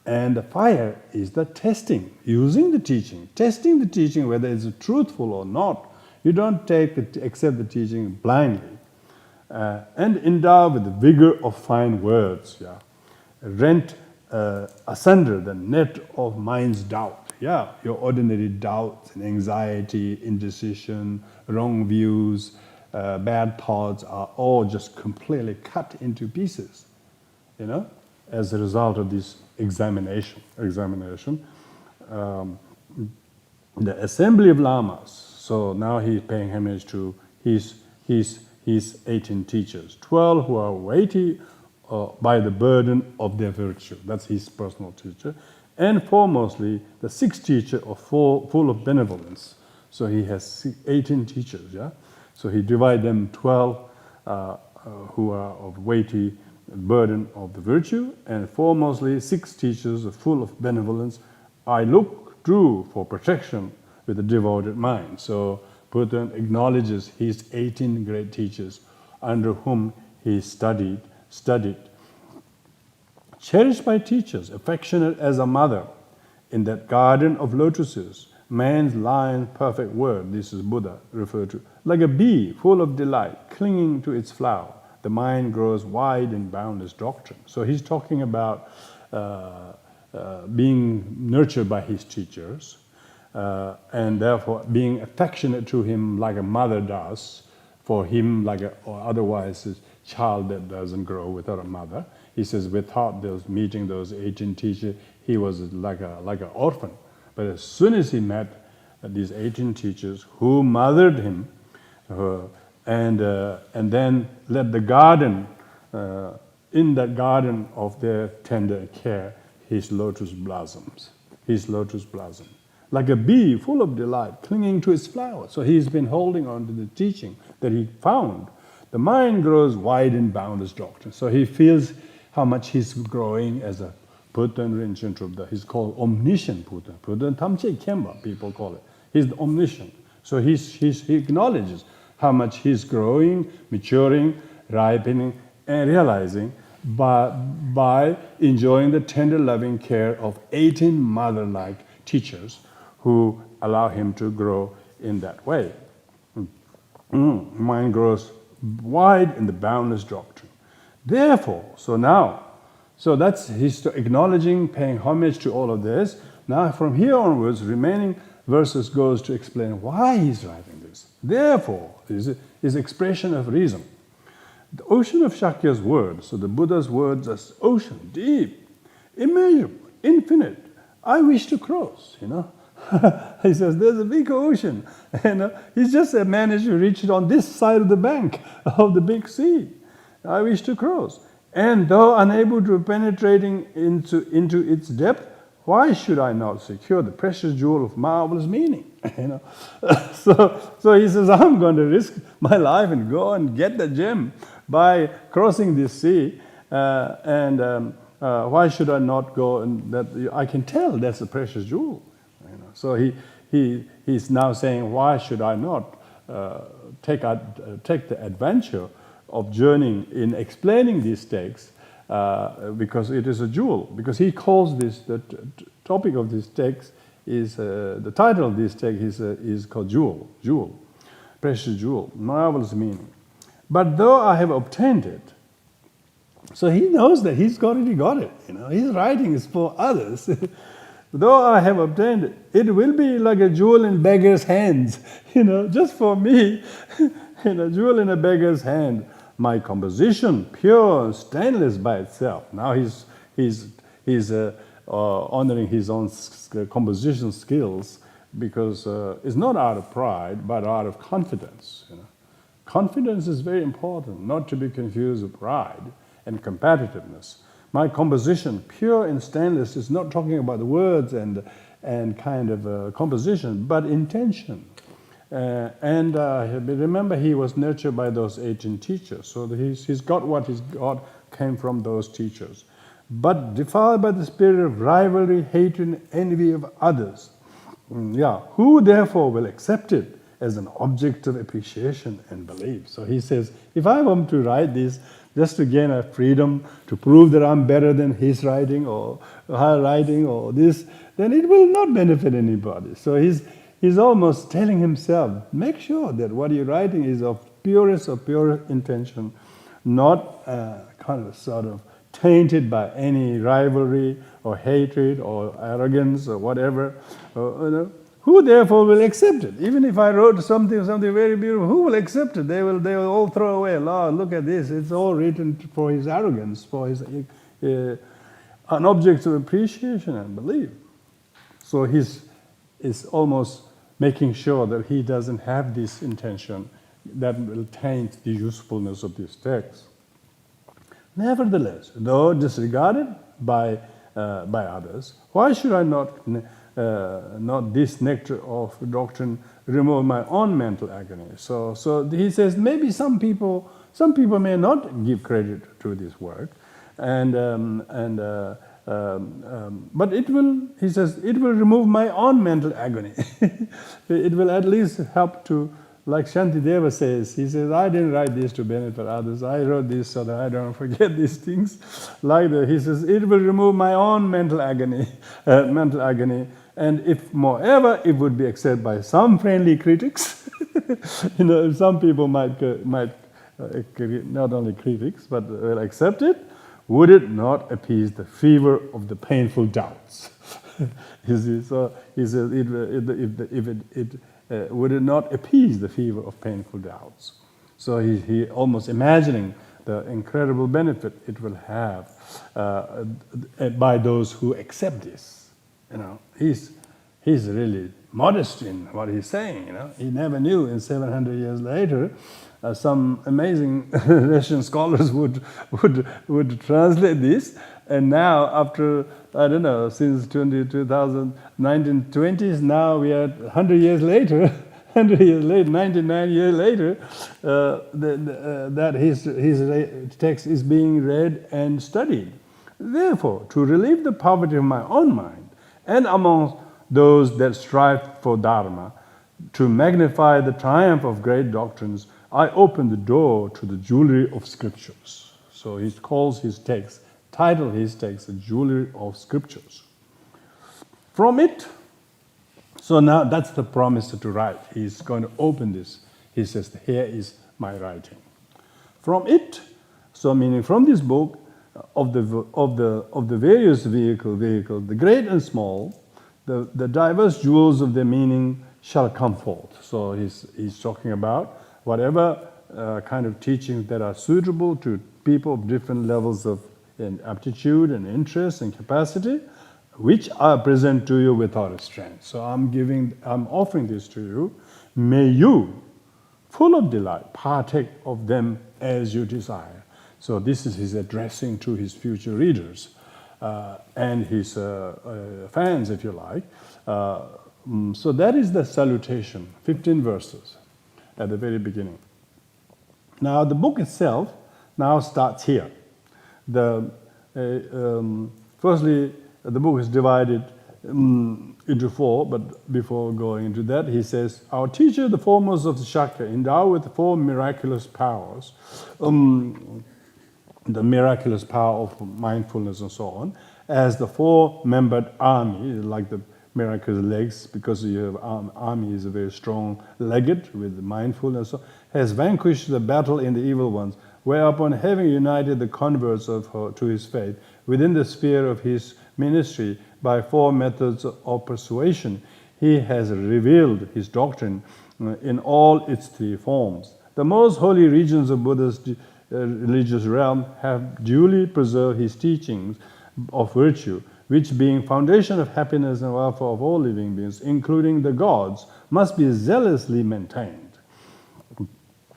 and the fire is the testing, using the teaching, testing the teaching whether it's truthful or not. You don't accept the teaching blindly. And endowed with the vigor of fine words, rent asunder the net of mind's doubt. Your ordinary doubts and anxiety, indecision, wrong views, bad thoughts are all just completely cut into pieces, as a result of this examination. The assembly of lamas. So now he's paying homage to his 18 teachers, 12 who are weighty by the burden of their virtue. That's his personal teacher. And foremostly, the 6th teacher full of benevolence. So he has 18 teachers, So he divides them 12 who are of weighty burden of the virtue, and foremostly 6 teachers full of benevolence. I look to for protection with a devoted mind. So Buddha acknowledges his 18 great teachers under whom he studied. Cherished by teachers, affectionate as a mother, in that garden of lotuses, man's lion perfect word, this is Buddha referred to, like a bee full of delight, clinging to its flower, the mind grows wide in boundless doctrine. So he's talking about being nurtured by his teachers, and therefore being affectionate to him like a mother does for him, or otherwise a child that doesn't grow without a mother. He says without meeting those 18 teachers, he was like an orphan. But as soon as he met these 18 teachers who mothered him, and then let the garden, in that garden of their tender care, his lotus blossoms. Like a bee full of delight, clinging to its flower. So he's been holding on to the teaching that he found. The mind grows wide in boundless doctrine. So he feels how much he's growing as a Buton Rinchen Drub. He's called omniscient Buddha. Buddha Tamche Kemba, people call it. He's omniscient. So he acknowledges how much he's growing, maturing, ripening, and realizing by enjoying the tender loving care of 18 mother-like teachers who allow him to grow in that way. Mind grows wide in the boundless doctrine. Therefore, so that's he's acknowledging, paying homage to all of this. Now from here onwards, remaining verses goes to explain why he's writing this. Therefore, is expression of reason. The ocean of Shakya's words, so the Buddha's words are ocean, deep, immeasurable, infinite. I wish to cross, He says, there's a big ocean. And he's just managed to reach it on this side of the bank of the big sea. I wish to cross. And though unable to penetrating into its depth, why should I not secure the precious jewel of marvelous meaning? So he says, I'm going to risk my life and go and get the gem by crossing this sea. Why should I not go? And that I can tell that's a precious jewel. So he's now saying, why should I not take the adventure of journeying in explaining these texts, because it is a jewel. Because he calls this, the topic of this text is, the title of this text is called jewel, precious jewel, marvelous meaning. But though I have obtained it, so he knows that he's already got it, his writing is for others. Though I have obtained it, it will be like a jewel in beggar's hands, just for me, jewel in a beggar's hand. My composition, pure and stainless by itself. Now he's honoring his own composition skills, because it's not out of pride, but out of confidence. Confidence is very important, not to be confused with pride and competitiveness. My composition, pure and stainless, is not talking about the words and kind of composition, but intention. Remember, he was nurtured by those 18 teachers, so he's got what he's got came from those teachers. But defiled by the spirit of rivalry, hatred, and envy of others, who therefore will accept it as an object of appreciation and belief? So he says, if I want to write this just to gain a freedom, to prove that I'm better than his writing or her writing or this, then it will not benefit anybody. So he's almost telling himself, make sure that what you're writing is of purest of pure intention, not kind of sort of tainted by any rivalry or hatred or arrogance or whatever. Who therefore will accept it? Even if I wrote something very beautiful, who will accept it? They will all throw away. Lord, look at this. It's all written for his arrogance, for his an object of appreciation and belief. So he's almost making sure that he doesn't have this intention that will taint the usefulness of this text. Nevertheless, though disregarded by others, why should I not this nectar of doctrine remove my own mental agony? So he says maybe some people may not give credit to this work, but it will. He says it will remove my own mental agony. It will at least help to. Like Shantideva says, he says, I didn't write this to benefit others. I wrote this so that I don't forget these things. He says, it will remove my own mental agony. And if moreover, it would be accepted by some friendly critics. Some people might not only critics, but will accept it. Would it not appease the fever of the painful doubts? You see, so he says, would it not appease the fever of painful doubts? So he almost imagining the incredible benefit it will have by those who accept this. He's really modest in what he's saying. He never knew in 700 years later some amazing Russian scholars would translate this, and now after since 1920s, now we are 100 years later, 99 years later, that his text is being read and studied. Therefore, to relieve the poverty of my own mind, and among those that strive for Dharma, to magnify the triumph of great doctrines, I open the door to the jewelry of scriptures. So he calls his text, title his text, the jewelry of scriptures. From it, so now that's the promise to write. He's going to open this. He says, here is my writing. From it, so meaning from this book, of the various vehicles, the great and small, the diverse jewels of their meaning shall come forth. So he's talking about whatever kind of teachings that are suitable to people of different levels of aptitude and interest and capacity which I present to you without restraint. So I'm offering this to you. May you, full of delight, partake of them as you desire. So this is his addressing to his future readers and his fans, if you like. So that is the salutation, 15 verses at the very beginning. Now the book itself now starts here. Firstly, the book is divided into four, but before going into that, he says, our teacher, the foremost of the Shakya, endowed with 4 miraculous powers, the miraculous power of mindfulness and so on, as the 4-membered army, like the miraculous legs, because your army is a very strong-legged with mindfulness, has vanquished the battle in the evil ones, whereupon having united the converts to his faith within the sphere of his ministry by 4 methods of persuasion, he has revealed his doctrine in all its 3 forms. The most holy regions of Buddha's religious realm have duly preserved his teachings of virtue, which being foundation of happiness and welfare of all living beings, including the gods, must be zealously maintained.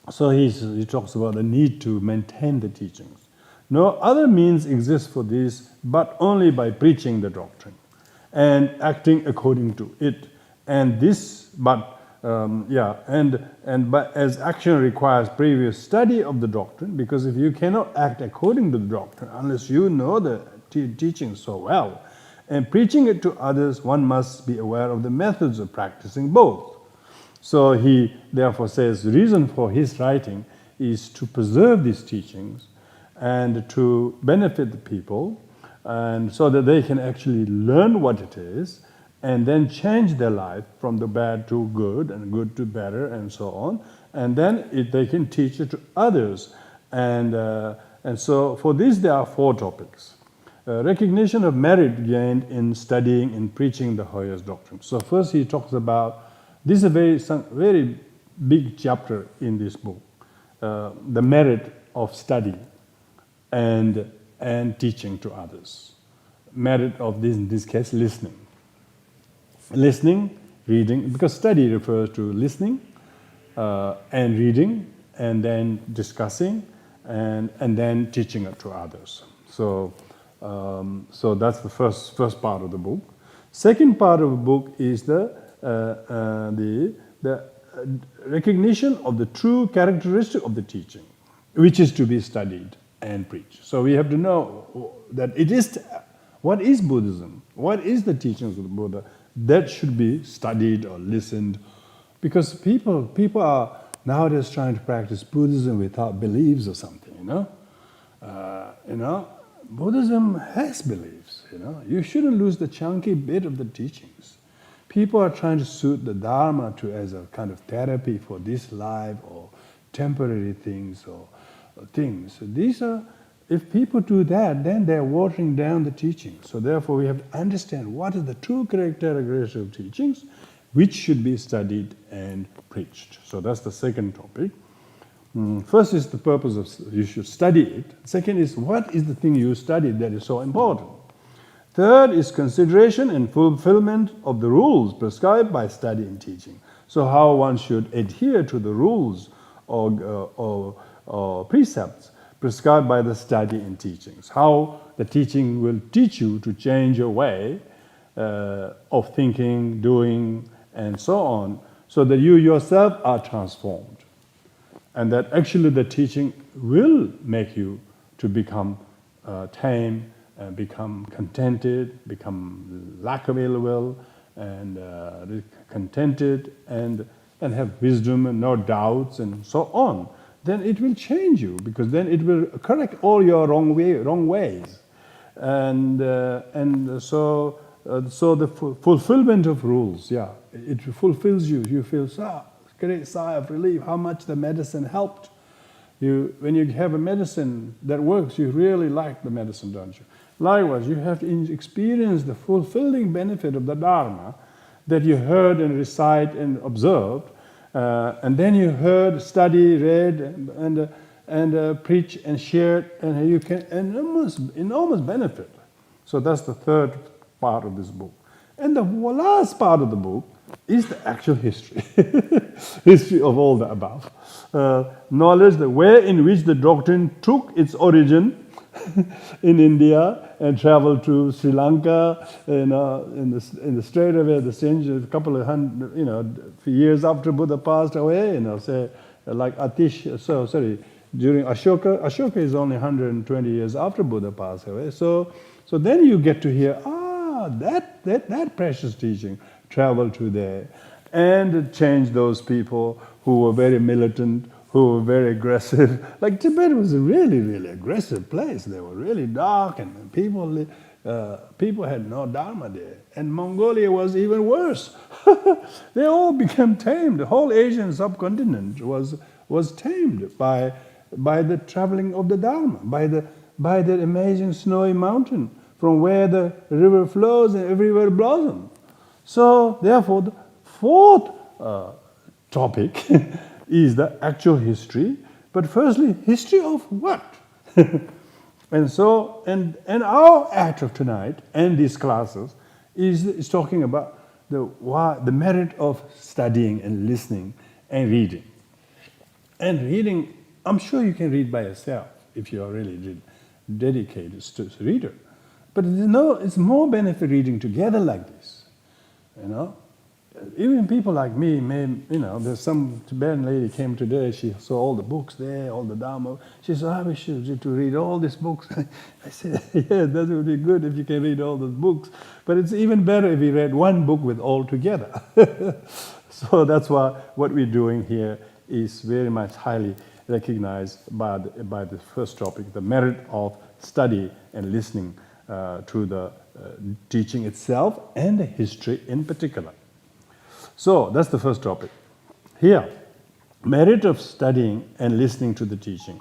So he talks about the need to maintain the teachings. No other means exist for this, but only by preaching the doctrine and acting according to it. And this, but as action requires previous study of the doctrine, because if you cannot act according to the doctrine unless you know the teaching so well, and preaching it to others, one must be aware of the methods of practicing both. So he therefore says the reason for his writing is to preserve these teachings and to benefit the people, and so that they can actually learn what it is and then change their life from the bad to good and good to better and so on, and then they can teach it to others. And so for this there are 4 topics. Recognition of merit gained in studying and preaching the highest doctrine. So first he talks about, this is a very big chapter in this book, the merit of study and teaching to others. Merit of this, in this case, listening. Listening, reading, because study refers to listening and reading and then discussing and then teaching it to others. So that's the first part of the book. Second part of the book is the recognition of the true characteristic of the teaching, which is to be studied and preached. So we have to know that it is, what is Buddhism? What is the teachings of the Buddha? That should be studied or listened, because people are nowadays trying to practice Buddhism without beliefs or something. Buddhism has beliefs. You shouldn't lose the chunky bit of the teachings. People are trying to suit the Dharma as a kind of therapy for this life or temporary things or things. These are, if people do that, then they're watering down the teachings. So therefore we have to understand what is the true characteristic of teachings, which should be studied and preached. So that's the second topic. First is the purpose of, you should study it. Second is, what is the thing you studied that is so important? Third is consideration and fulfillment of the rules prescribed by study and teaching. So how one should adhere to the rules or precepts prescribed by the study and teachings. How the teaching will teach you to change your way of thinking, doing, and so on, so that you yourself are transformed. And that actually the teaching will make you to become tame, become contented, become lack of ill will, and contented, and have wisdom and no doubts and so on. Then it will change you, because then it will correct all your wrong ways. And so the fulfillment of rules, it fulfills you. You feel great sigh of relief, how much the medicine helped. When you have a medicine that works, you really like the medicine, don't you? Likewise, you have to experience the fulfilling benefit of the Dharma that you heard and recite and observed, and then you heard, study, read, and preach and shared, and you can enormous benefit. So that's the third part of this book. And the last part of the book is the actual history, history of all the above. Knowledge, the way in which the doctrine took its origin in India and traveled to Sri Lanka, in the straight away, the century, a couple of hundred, few years after Buddha passed away, say like during Ashoka is only 120 years after Buddha passed away. So then you get to hear, that precious teaching traveled to there and it changed those people who were very militant, who were very aggressive. Like Tibet was a really, really aggressive place. They were really dark and people had no dharma there. And Mongolia was even worse. They all became tamed. The whole Asian subcontinent was tamed by the traveling of the dharma, by the amazing snowy mountain from where the river flows and everywhere blossoms. So therefore, the fourth topic is the actual history. But firstly, history of what? And our act of tonight and these classes is talking about the merit of studying and listening and reading. And reading, I'm sure you can read by yourself if you are really dedicated to reader. But it's more benefit reading together like this. Even people like me, there's some Tibetan lady came today, she saw all the books there, all the Dharma. She said, I wish you to read all these books. I said, yeah, that would be good if you can read all those books. But it's even better if you read one book with all together. So that's why what we're doing here is very much highly recognized by the first topic, the merit of study and listening to the teaching itself and the history in particular. So that's the first topic. Here, merit of studying and listening to the teaching.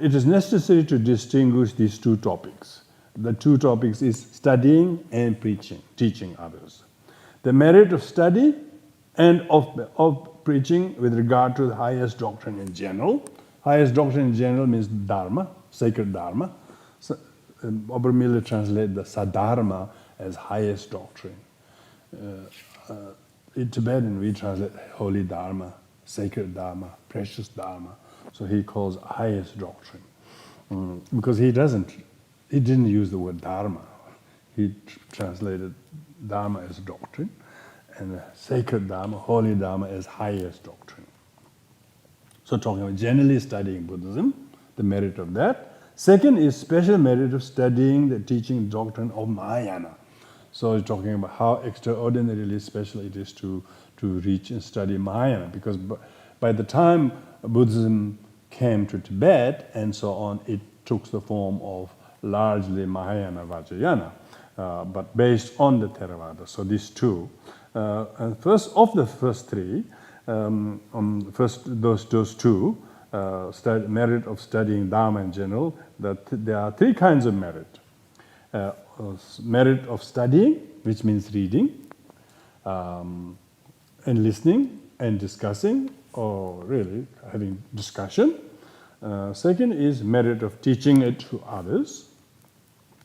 It is necessary to distinguish these two topics. The two topics is studying and preaching, teaching others. The merit of study and of preaching with regard to the highest doctrine in general. Highest doctrine in general means Dharma, sacred Dharma. So, Obermiller translates the Sadharma as highest doctrine. In Tibetan, we translate holy Dharma, sacred Dharma, precious Dharma. So he calls highest doctrine. Because he didn't use the word Dharma. He translated Dharma as doctrine, and sacred Dharma, holy Dharma as highest doctrine. So talking about generally studying Buddhism, the merit of that. Second is special merit of studying the teaching doctrine of Mahayana. So he's talking about how extraordinarily special it is to reach and study Mahayana, because by the time Buddhism came to Tibet and so on, it took the form of largely Mahayana Vajrayana, but based on the Theravada. So these two. And first of the first three, those two, merit of studying Dharma in general, that there are three kinds of merit. Merit of studying, which means reading, and listening and discussing, or really having discussion. Second is merit of teaching it to others.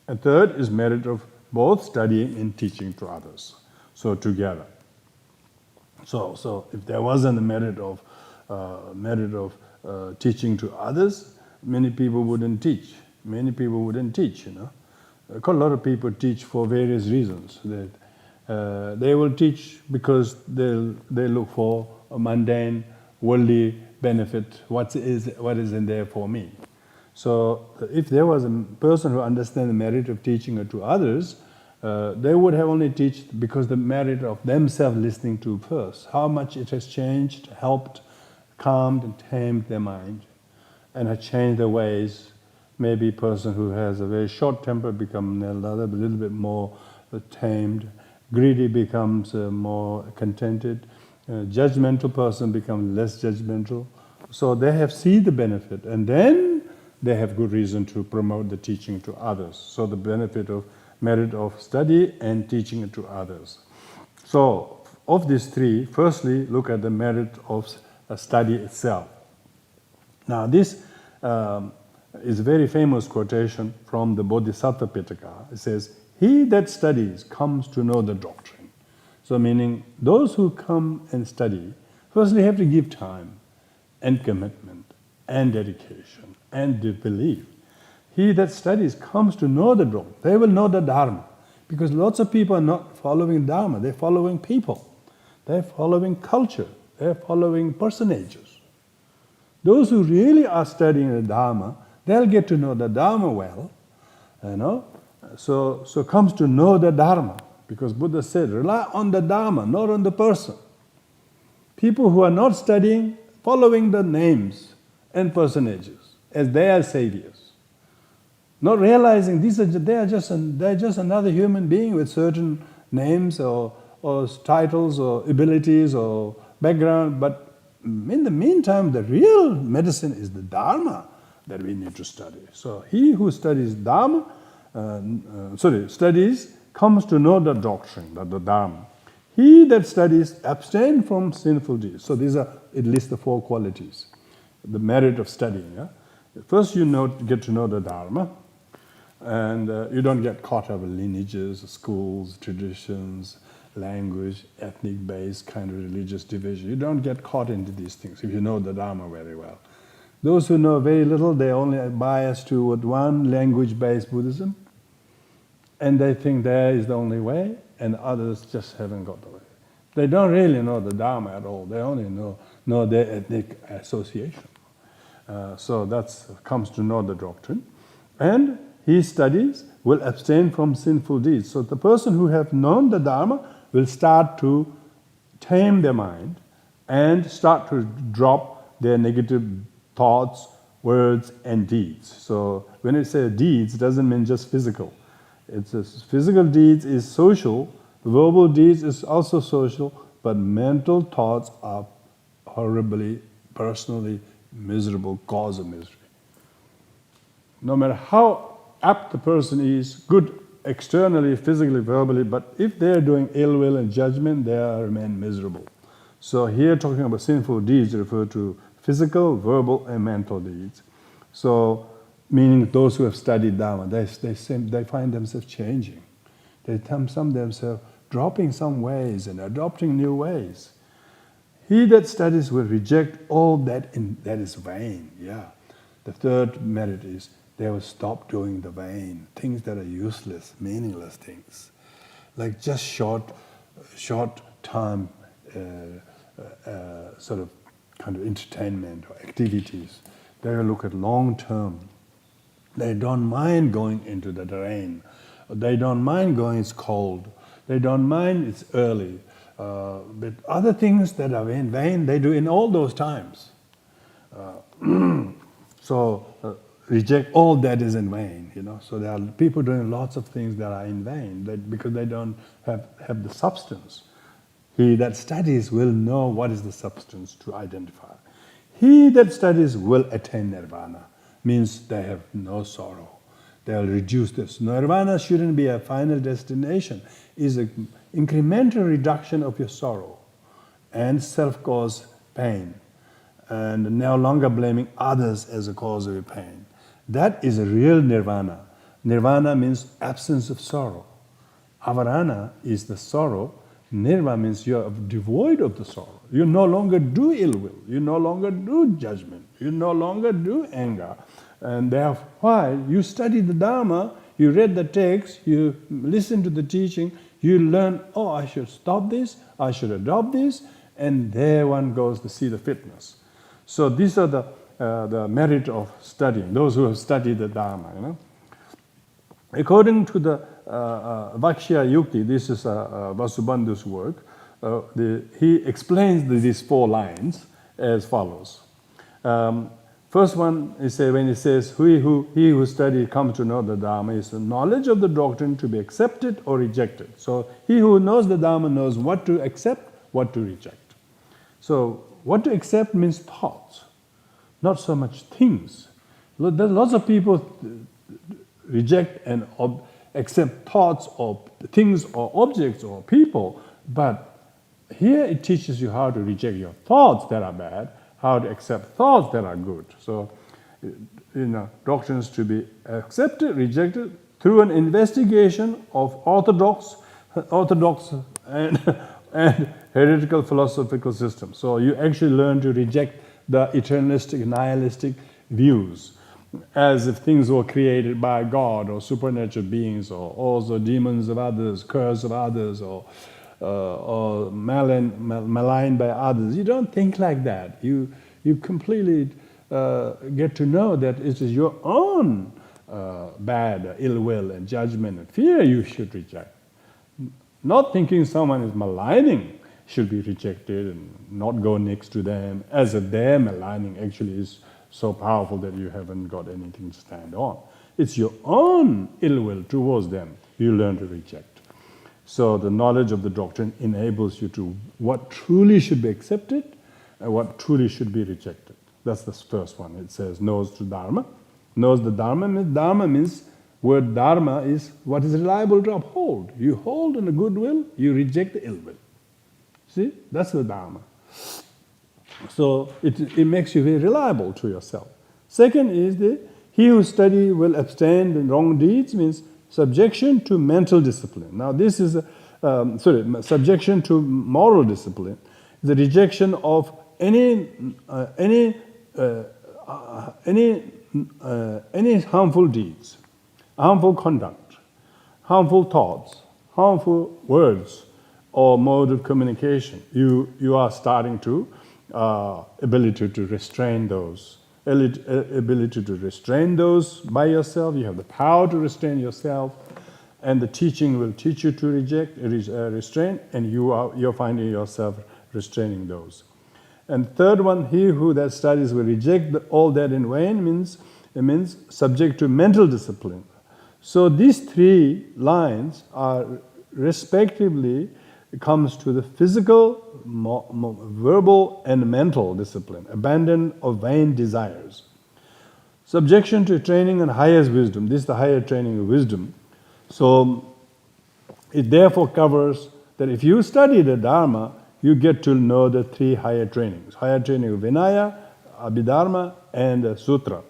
And third is merit of both studying and teaching to others. So together. So if there wasn't a merit of teaching to others, many people wouldn't teach. A lot of people teach for various reasons. They will teach because they look for a mundane, worldly benefit. What is in there for me? So if there was a person who understands the merit of teaching it to others, they would have only teach because the merit of themselves listening to first. How much it has changed, helped, calmed and tamed their mind, and has changed their ways. Maybe a person who has a very short temper becomes a little bit more tamed. Greedy becomes more contented. Judgmental person becomes less judgmental. So they have seen the benefit, and then they have good reason to promote the teaching to others. So the benefit of merit of study and teaching it to others. So of these three, firstly, look at the merit of study itself. Now this is a very famous quotation from the Bodhisattva Pitaka. It says, He that studies comes to know the doctrine. So meaning those who come and study, first they have to give time and commitment and dedication and belief. He that studies comes to know the Dharma. They will know the Dharma. Because lots of people are not following Dharma, they're following people. They're following culture. They're following personages. Those who really are studying the Dharma, they'll get to know the Dharma well, So comes to know the Dharma. Because Buddha said, rely on the Dharma, not on the person. People who are not studying, following the names and personages as their saviors. Not realizing they're just another human being with certain names or titles or abilities or background. But in the meantime, the real medicine is the Dharma that we need to study. So he who studies Dharma, studies, comes to know the doctrine, the Dharma. He that studies abstain from sinful deeds. So these are at least the 4 qualities, the merit of studying. Yeah? First you get to know the Dharma, and you don't get caught up in lineages, schools, traditions, language, ethnic-based kind of religious division. You don't get caught into these things if you know the Dharma very well. Those who know very little, they only are biased toward one language-based Buddhism, and they think there is the only way, and others just haven't got the way. They don't really know the Dharma at all. They only know their ethnic association. So that comes to know the doctrine. And he studies, will abstain from sinful deeds. So the person who have known the Dharma will start to tame their mind and start to drop their negative thoughts, words, and deeds. So when it says deeds, it doesn't mean just physical. It says physical deeds is social, verbal deeds is also social, but mental thoughts are horribly, personally miserable, cause of misery. No matter how apt the person is, good externally, physically, verbally, but if they're doing ill will and judgment, they remain miserable. So here talking about sinful deeds refer to physical, verbal, and mental deeds. So meaning those who have studied Dharma, they find themselves changing. They find themselves dropping some ways and adopting new ways. He that studies will reject all that is vain. Yeah. The third merit is they will stop doing the vain, things that are useless, meaningless things. Like just short time sort of kind of entertainment or activities. They will look at long term. They don't mind going into the rain. They don't mind going it's cold. They don't mind it's early. But other things that are in vain, they do in all those times. Reject all that is in vain, So there are people doing lots of things that are in vain because they don't have the substance. He that studies will know what is the substance to identify. He that studies will attain nirvana, means they have no sorrow. They'll reduce this. Nirvana shouldn't be a final destination. It's an incremental reduction of your sorrow and self-caused pain, and no longer blaming others as a cause of your pain. That is a real nirvana. Nirvana means absence of sorrow. Avarana is the sorrow. Nirvana means you are devoid of the sorrow. You no longer do ill will. You no longer do judgment. You no longer do anger. And therefore, why? You study the Dharma, you read the text, you listen to the teaching, you learn, I should stop this, I should adopt this, and there one goes to see the fitness. So these are the merit of studying, those who have studied the Dharma, According to the Vakshya Yukti, this is Vasubandhu's work, he explains these 4 lines as follows. First one is when he says, he who studies comes to know the Dharma is the knowledge of the doctrine to be accepted or rejected. So he who knows the Dharma knows what to accept, what to reject. So what to accept means thoughts, not so much things. There's lots of people reject and accept thoughts or things or objects or people, but here it teaches you how to reject your thoughts that are bad, how to accept thoughts that are good. So, doctrines to be accepted, rejected through an investigation of orthodox and, and heretical philosophical systems. So you actually learn to reject the eternalistic, nihilistic views, as if things were created by God or supernatural beings or also demons of others, curse of others, or maligned by others. You don't think like that. You completely get to know that it is your own bad, ill will and judgment and fear you should reject. Not thinking someone is maligning should be rejected and not go next to them, as if their maligning actually is so powerful that you haven't got anything to stand on. It's your own ill will towards them you learn to reject. So the knowledge of the doctrine enables you to what truly should be accepted and what truly should be rejected. That's the first one. It says knows to Dharma. Knows the Dharma means word Dharma is what is reliable to uphold. You hold in the good will, you reject the ill will. See, that's the Dharma. So it makes you very reliable to yourself. Second is he who study will abstain in wrong deeds, means subjection to mental discipline. Now this is subjection to moral discipline, the rejection of any harmful deeds, harmful conduct, harmful thoughts, harmful words, or mode of communication. You are starting to ability to restrain those. Ability to restrain those by yourself. You have the power to restrain yourself, and the teaching will teach you to restrain, and you're finding yourself restraining those. And third one, he who that studies will reject all that in vain means subject to mental discipline. So these three lines are respectively comes to the physical, verbal, and mental discipline, abandon of vain desires. Subjection to training and highest wisdom. This is the higher training of wisdom. So it therefore covers that if you study the Dharma, you get to know the three higher trainings. Higher training of Vinaya, Abhidharma, and Sutra.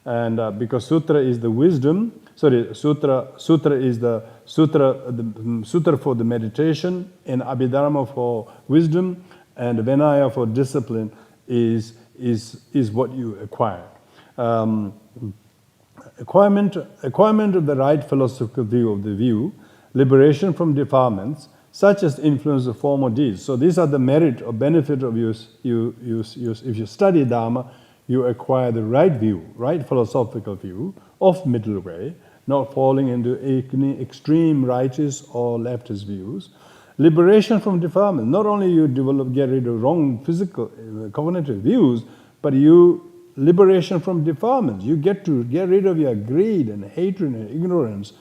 And because Sutra is the wisdom, Sutra is the Sutra for the meditation, and Abhidharma for wisdom, and Vinaya for discipline is what you acquire. Acquirement of the right philosophical view of the view, liberation from defilements, such as the influence of former deeds. So these are the merit or benefit of if you study Dharma, you acquire the right view, right philosophical view of middle way, not falling into any extreme righteous or leftist views. Liberation from defilement. Not only you get rid of wrong physical, cognitive views, but liberation from defilements. You get to get rid of your greed and hatred and ignorance,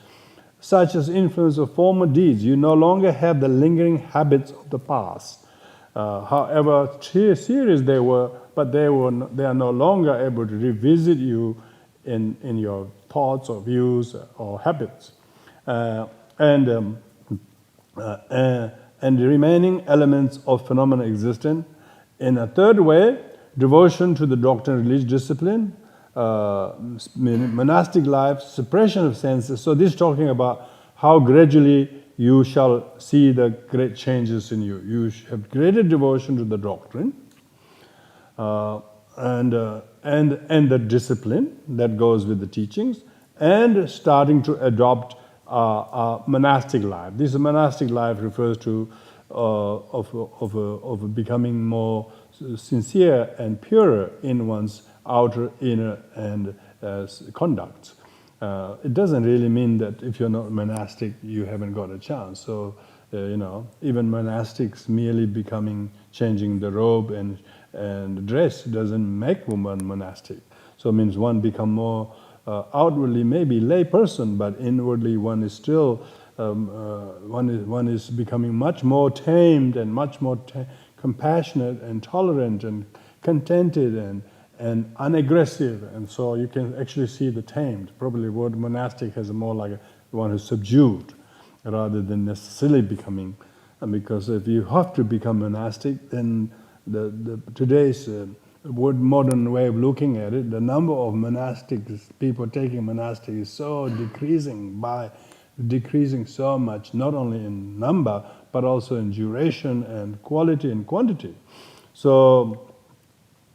such as influence of former deeds. You no longer have the lingering habits of the past. However serious they were, but they are no longer able to revisit you in your thoughts or views or habits. And the remaining elements of phenomena existent. In a third way, devotion to the doctrine of religious discipline, monastic life, suppression of senses. So this is talking about how gradually you shall see the great changes in you. You have greater devotion to the doctrine, and the discipline that goes with the teachings, and starting to adopt a monastic life. This monastic life refers to of becoming more sincere and purer in one's outer, inner, and conduct. It doesn't really mean that if you're not monastic, you haven't got a chance. So, even monastics merely changing the robe and dress doesn't make one monastic. So it means one become more outwardly maybe lay person, but inwardly one is still one is becoming much more tamed and much more compassionate and tolerant and contented and unaggressive, and so you can actually see the tamed. Probably the word monastic has more like one who's subdued rather than necessarily becoming, because if you have to become monastic, then today's modern way of looking at it, the number of monastics, people taking monastic is so decreasing so much, not only in number, but also in duration and quality and quantity. So,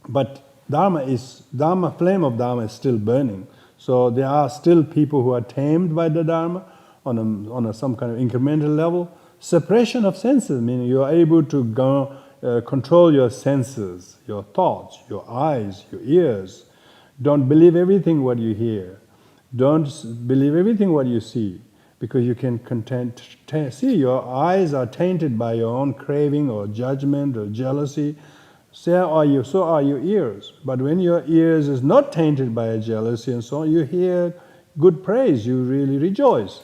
but flame of Dharma is still burning. So there are still people who are tamed by the Dharma on some kind of incremental level. Suppression of senses, meaning you are able to control your senses, your thoughts, your eyes, your ears. Don't believe everything what you hear. Don't believe everything what you see, because you can see your eyes are tainted by your own craving or judgment or jealousy. So are your ears. But when your ears is not tainted by a jealousy and so on, you hear good praise, you really rejoice.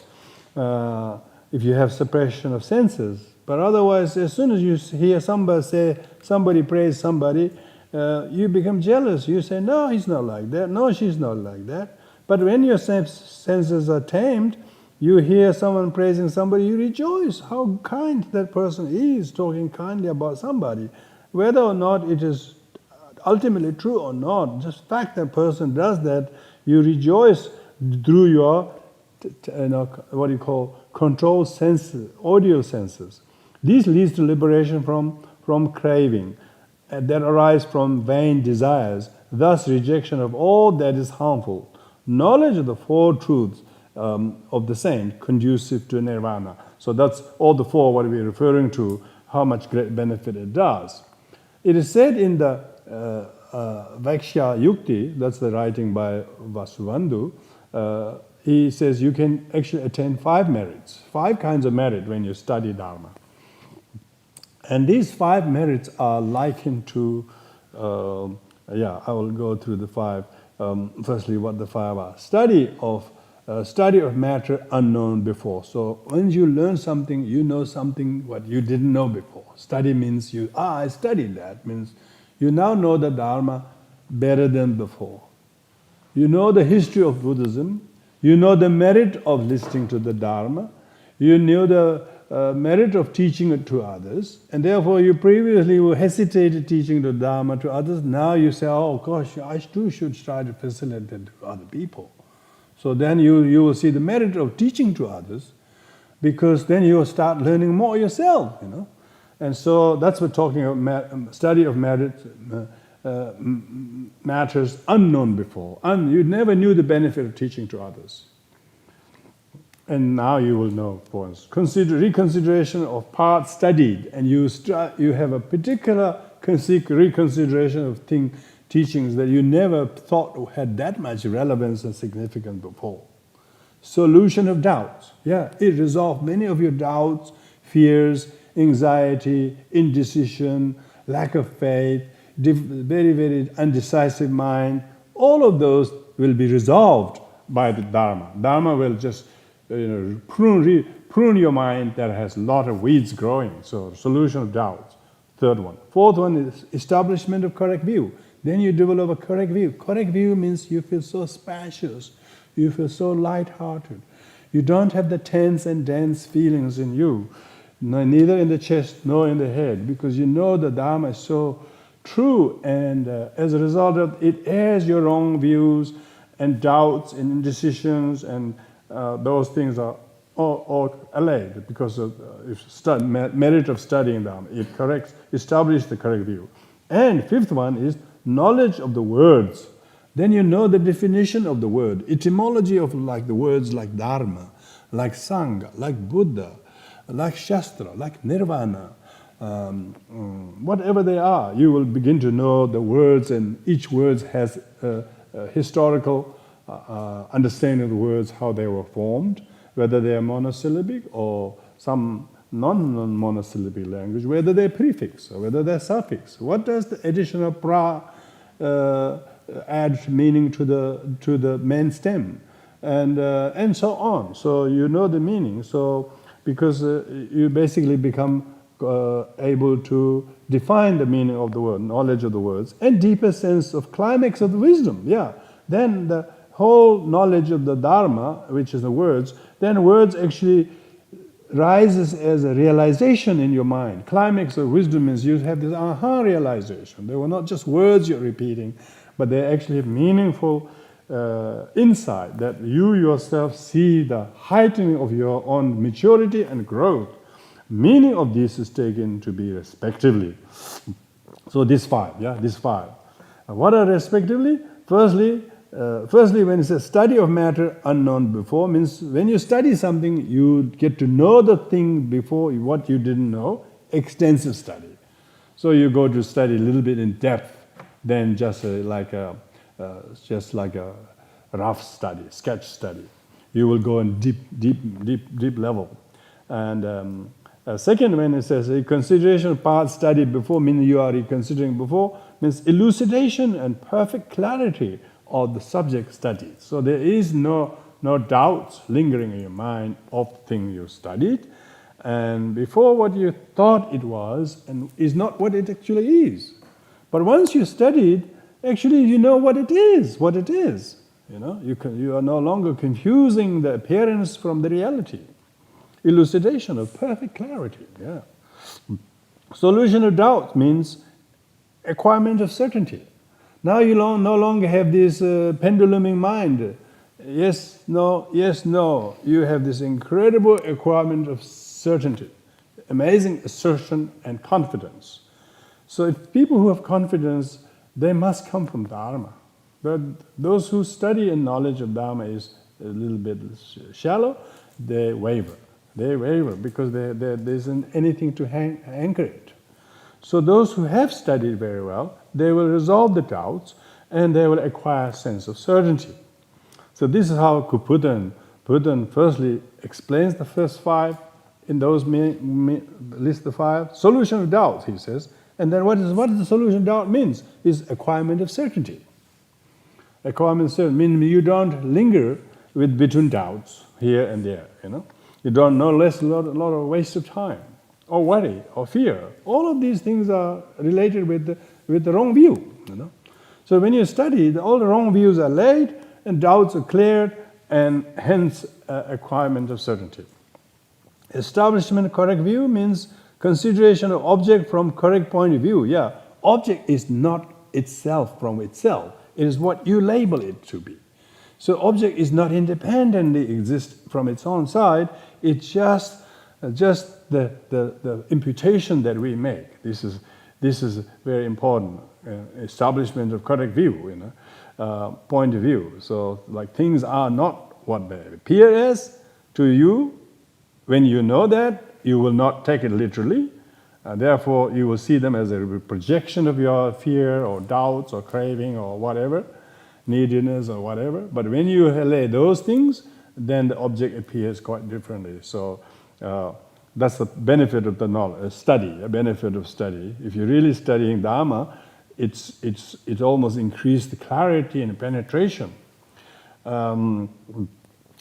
If you have suppression of senses. But otherwise, as soon as you hear somebody praise somebody, you become jealous. You say, no, he's not like that. No, she's not like that. But when your senses are tamed, you hear someone praising somebody, you rejoice. How kind that person is, talking kindly about somebody. Whether or not it is ultimately true or not, just the fact that person does that, you rejoice through your what you call control senses, audio senses. This leads to liberation from craving that arise from vain desires, thus rejection of all that is harmful. Knowledge of the four truths of the saint conducive to nirvana. So that's all the four what we're referring to, how much great benefit it does. It is said in the Vaikshya Yukti, that's the writing by Vasubandhu, he says you can actually attain 5 merits, 5 kinds of merit when you study Dharma. And these 5 merits are likened to, I will go through the 5. Firstly, what the 5 are. Study of matter unknown before. So when you learn something, you know something what you didn't know before. Study means I studied that, means you now know the Dharma better than before. You know the history of Buddhism. You know the merit of listening to the Dharma. You knew the merit of teaching it to others. And therefore you previously hesitated teaching the Dharma to others. Now you say, oh gosh, I too should try to facilitate it to other people. So then you will see the merit of teaching to others, because then you will start learning more yourself, And so that's what talking about study of merit, matters unknown before. You never knew the benefit of teaching to others. And now you will know, for instance. Reconsideration of parts studied, and you have a particular reconsideration of teachings that you never thought had that much relevance and significance before. Solution of doubts. It resolved many of your doubts, fears, anxiety, indecision, lack of faith, very, very undecisive mind. All of those will be resolved by the Dharma. Dharma will just prune your mind that has a lot of weeds growing. So solution of doubts. 3rd one. 4th one is establishment of correct view. Then you develop a correct view. Correct view means you feel so spacious, you feel so light-hearted. You don't have the tense and dense feelings in you, neither in the chest nor in the head, because you know the Dharma is so true, and as a result of it airs your wrong views and doubts and indecisions, and those things are all allayed because of merit of studying Dharma. It establishes the correct view. And 5th one is knowledge of the words. Then you know the definition of the word, etymology of the words like Dharma, like Sangha, like Buddha, like Shastra, like Nirvana, whatever they are. You will begin to know the words, and each word has a historical understanding of the words, how they were formed, whether they are monosyllabic or some non-monosyllabic language, whether they're prefix or whether they're suffix. What does the addition of pra add meaning to the main stem, and so on. So you know the meaning. So because you basically become able to define the meaning of the word, knowledge of the words, and deeper sense of climax of the wisdom. Then the whole knowledge of the Dharma, which is the words, then words actually rises as a realization in your mind. Climax of wisdom is you have this aha realization. They were not just words you're repeating, but they actually have meaningful insight that you yourself see the heightening of your own maturity and growth. Meaning of this is taken to be respectively. So these five. What are respectively? Firstly, when it says study of matter unknown before, means when you study something, you get to know the thing before what you didn't know, extensive study. So you go to study a little bit in depth than just like a rough study, sketch study. You will go in deep level. And second, when it says a consideration of part studied before, meaning you are reconsidering before, means elucidation and perfect clarity of the subject studied. So there is no doubts lingering in your mind of the thing you studied, and before what you thought it was and is not what it actually is. But once you studied, actually you know what it is. You know, you are no longer confusing the appearance from the reality. Elucidation of perfect clarity. Yeah. Solution of doubt means acquirement of certainty. Now you no longer have this penduluming mind. Yes, no, yes, no. You have this incredible acquirement of certainty, amazing assertion and confidence. So if people who have confidence, they must come from Dharma. But those who study and knowledge of Dharma is a little bit shallow, they waver. They waver because there isn't anything to anchor it. So those who have studied very well, they will resolve the doubts and they will acquire a sense of certainty. So this is how Buton firstly explains the first five in those list the five. Solution of doubts, he says. And then what does the solution of doubt means? Is acquirement of certainty. Acquirement of certainty means you don't linger between doubts here and there, you know. You don't know a lot of waste of time, or worry, or fear. All of these things are related with the wrong view, you know. So when you study, all the wrong views are laid, and doubts are cleared, and hence acquirement of certainty. Establishment of correct view means consideration of object from correct point of view. Yeah, object is not itself from itself. It is what you label it to be. So object is not independently exist from its own side. It's just the imputation that we make. This is very important. Establishment of correct view, you know, point of view. So like things are not what they appear as to you. When you know that, you will not take it literally. Therefore, you will see them as a projection of your fear or doubts or craving or whatever, neediness or whatever. But when you lay those things, then the object appears quite differently. So that's the benefit of the knowledge, study, a benefit of study. If you're really studying Dharma, it's almost increased the clarity and penetration.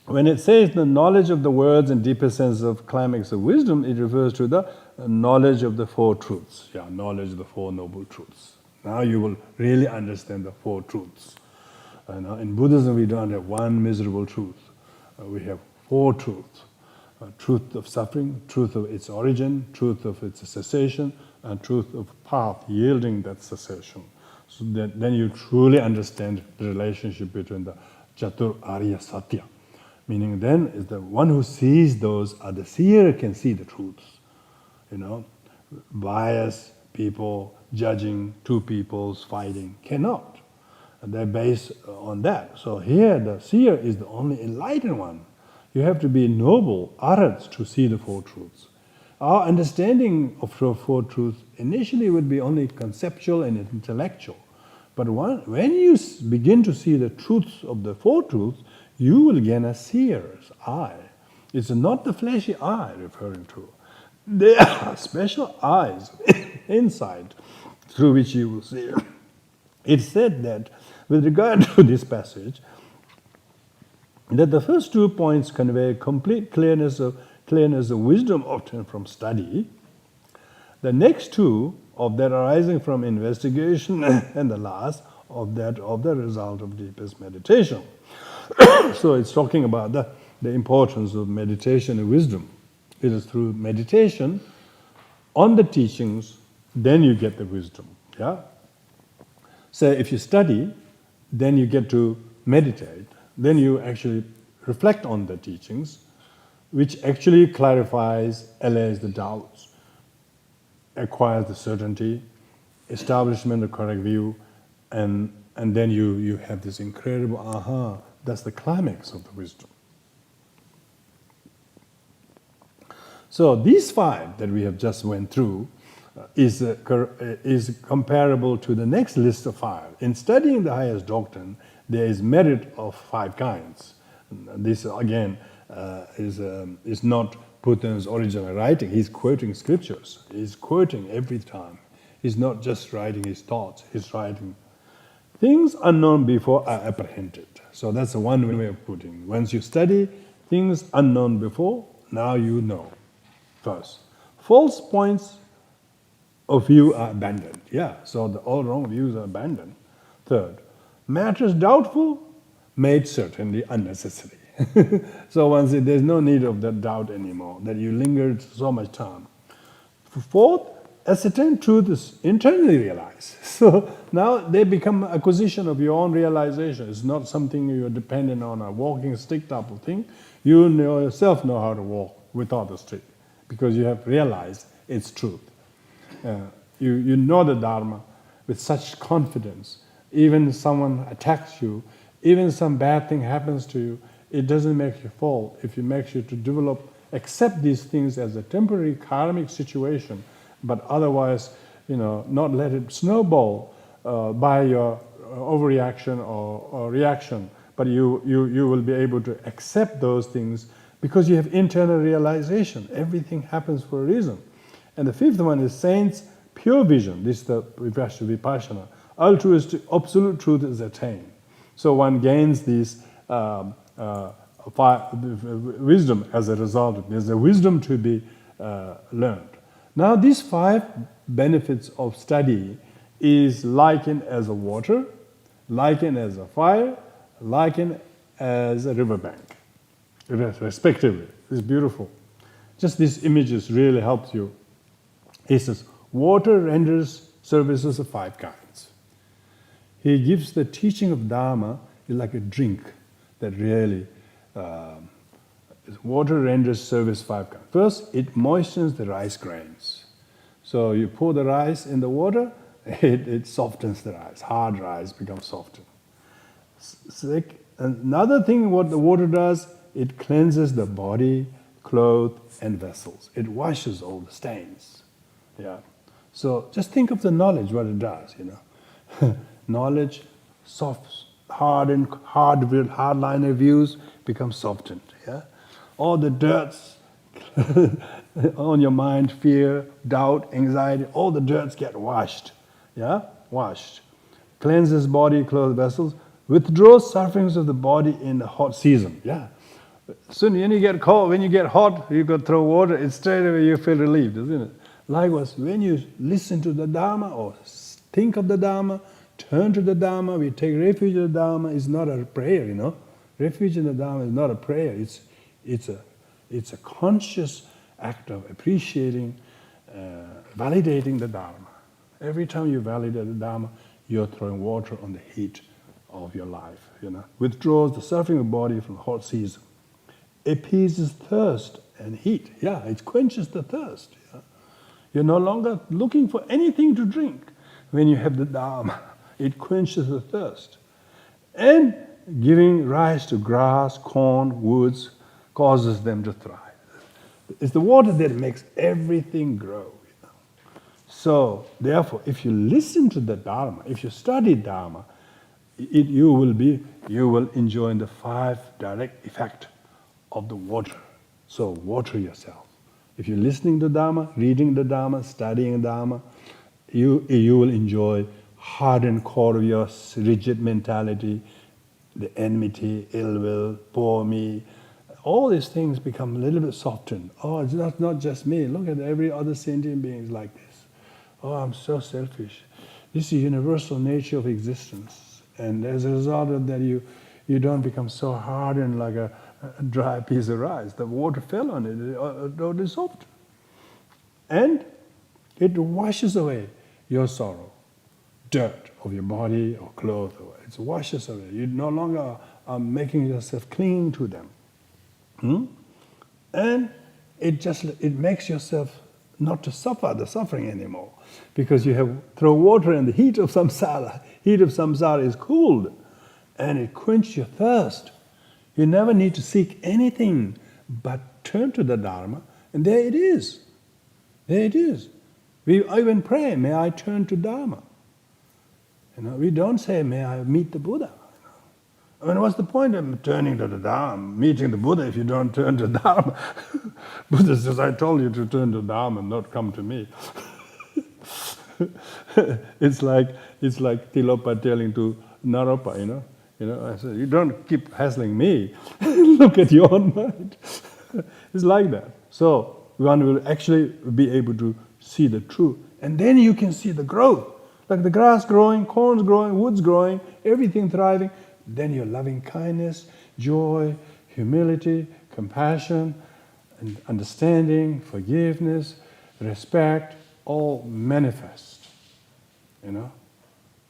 When it says the knowledge of the words and deeper sense of climax of wisdom, it refers to the knowledge of the four truths. Yeah, knowledge of the four noble truths. Now you will really understand the four truths. In Buddhism, we don't have one miserable truth. We have four truths. Truth of suffering, truth of its origin, truth of its cessation, and truth of path yielding that cessation. So that then you truly understand the relationship between the Chatur Arya Satya. Meaning then is the one who sees those, the seer can see the truths. You know, bias, people judging, two peoples fighting, cannot. They're based on that. So here the seer is the only enlightened one. You have to be noble, arhats, to see the four truths. Our understanding of the four truths initially would be only conceptual and intellectual. But when you begin to see the truths of the four truths, you will gain a seer's eye. It's not the fleshy eye referring to. There are special eyes, insight, through which you will see. It's said that with regard to this passage, that the first 2 points convey complete clearness of wisdom obtained from study. The next two, of that arising from investigation, and the last, of the result of deepest meditation. So it's talking about the importance of meditation and wisdom. It is through meditation on the teachings, then you get the wisdom. Yeah. So if you study, then you get to meditate. Then you actually reflect on the teachings, which actually clarifies, allays the doubts, acquires the certainty, establishment of correct view, and then you have this incredible aha. That's the climax of the wisdom. So these 5 that we have just went through is comparable to the next list of 5. In studying the highest doctrine, there is merit of 5 kinds. This again is not Buddha's original writing. He's quoting scriptures. He's quoting every time. He's not just writing his thoughts. He's writing things unknown before are apprehended. So that's the one way of putting it. Once you study things unknown before, now you know. First, false points of view are abandoned. Yeah, so all wrong views are abandoned. Third, matters doubtful made certainly unnecessary. So once there's no need of that doubt anymore, that you lingered so much time. Fourth, ascertained truth is internally realized. So now they become acquisition of your own realization. It's not something you're dependent on, a walking stick type of thing. You yourself know how to walk without the stick, because you have realized its truth. You know the Dharma with such confidence. Even someone attacks you, even some bad thing happens to you, it doesn't make you fall. If it makes you to develop, accept these things as a temporary karmic situation, but otherwise, not let it snowball by your overreaction or reaction. But you will be able to accept those things because you have internal realization. Everything happens for a reason. And the 5th one is saints' pure vision. This is the vipassana. Altruistic, absolute truth is attained. So one gains this wisdom as a result of it. There's a wisdom to be learned. Now these 5 benefits of study is likened as a water, likened as a fire, likened as a riverbank, respectively. It's beautiful. Just these images really helps you. He says, water renders services of 5 kinds. He gives the teaching of Dharma is like a drink that really, water renders service 5 kinds. First, it moistens the rice grains. So you pour the rice in the water, it softens the rice. Hard rice becomes softened. Another thing what the water does, it cleanses the body, clothes, and vessels. It washes all the stains. Yeah. So just think of the knowledge, what it does, Knowledge, soft, hardliner views become softened. Yeah. All the dirts on your mind, fear, doubt, anxiety, all the dirts get washed. Yeah, washed. Cleanses body, clothes, vessels. Withdraws sufferings of the body in the hot season. Yeah. Soon when you get cold, when you get hot, you go throw water, it's straight away you feel relieved, isn't it? Likewise, when you listen to the Dharma or think of the Dharma, turn to the Dharma, we take refuge in the Dharma, it's not a prayer, Refuge in the Dharma is not a prayer, it's a conscious act of appreciating, validating the Dharma. Every time you validate the Dharma, you're throwing water on the heat of your life, Withdraws the suffering of the body from the hot season. Appeases thirst and heat. Yeah, it quenches the thirst. Yeah? You're no longer looking for anything to drink when you have the Dharma. It quenches the thirst. And giving rise to grass, corn, woods, causes them to thrive. It's the water that makes everything grow. So, therefore, if you listen to the Dharma, if you study Dharma, you will enjoy the 5 direct effects of the water. So, water yourself. If you're listening to Dharma, reading the Dharma, studying Dharma, you will enjoy hardened core of your rigid mentality, the enmity, ill will, poor me. All these things become a little bit softened. Oh, it's not just me. Look at every other sentient being is like this. Oh, I'm so selfish. This is the universal nature of existence. And as a result of that, you don't become so hardened like a a dry piece of rice. The water fell on it, it dissolved. And it washes away your sorrow, dirt of your body or clothes. It washes away. You no longer are making yourself cling to them. And it makes yourself not to suffer the suffering anymore, because you have throw water in the heat of samsara. Heat of samsara is cooled, and it quenches your thirst. You never need to seek anything but turn to the Dharma, and there it is. There it is. I even pray, may I turn to Dharma. We don't say, may I meet the Buddha. I mean, what's the point of turning to the Dharma, meeting the Buddha, if you don't turn to Dharma? Buddha says, I told you to turn to Dharma and not come to me. It's like Tilopa telling to Naropa, I said, you don't keep hassling me. Look at your own mind. It's like that. So one will actually be able to see the truth. And then you can see the growth. Like the grass growing, corn's growing, wood's growing, everything thriving. Then your loving kindness, joy, humility, compassion, and understanding, forgiveness, respect, all manifest.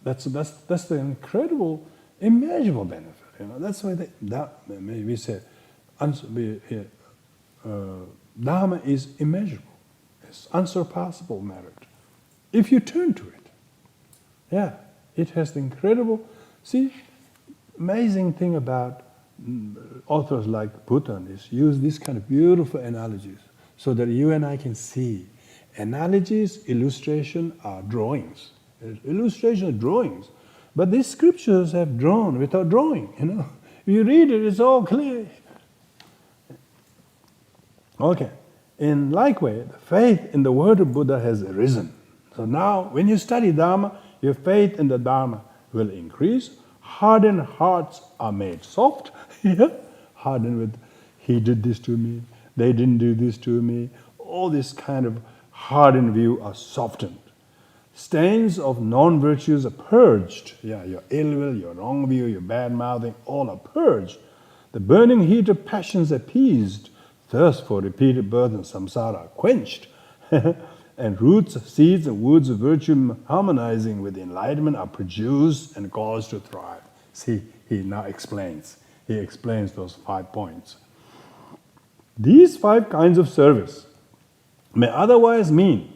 That's the incredible, immeasurable benefit. That's why we say Dharma is immeasurable. It's unsurpassable merit. If you turn to it, it has the incredible. See, amazing thing about authors like Buton is use these kind of beautiful analogies so that you and I can see. Analogies, illustration are drawings. Illustration are drawings. But these scriptures have drawn without drawing, You read it, it's all clear. Okay. In like way, the faith in the word of Buddha has arisen. So now, when you study Dharma, your faith in the Dharma will increase. Hardened hearts are made soft. Hardened with, he did this to me, they didn't do this to me. All this kind of hardened view are softened. Stains of non-virtues are purged. Your ill will, your wrong view, your bad mouthing, all are purged. The burning heat of passions appeased. Thirst for repeated birth and samsara quenched. And roots, seeds, and woods of virtue harmonizing with enlightenment are produced and caused to thrive. See, he now explains. He explains those 5 points. These 5 kinds of service may otherwise mean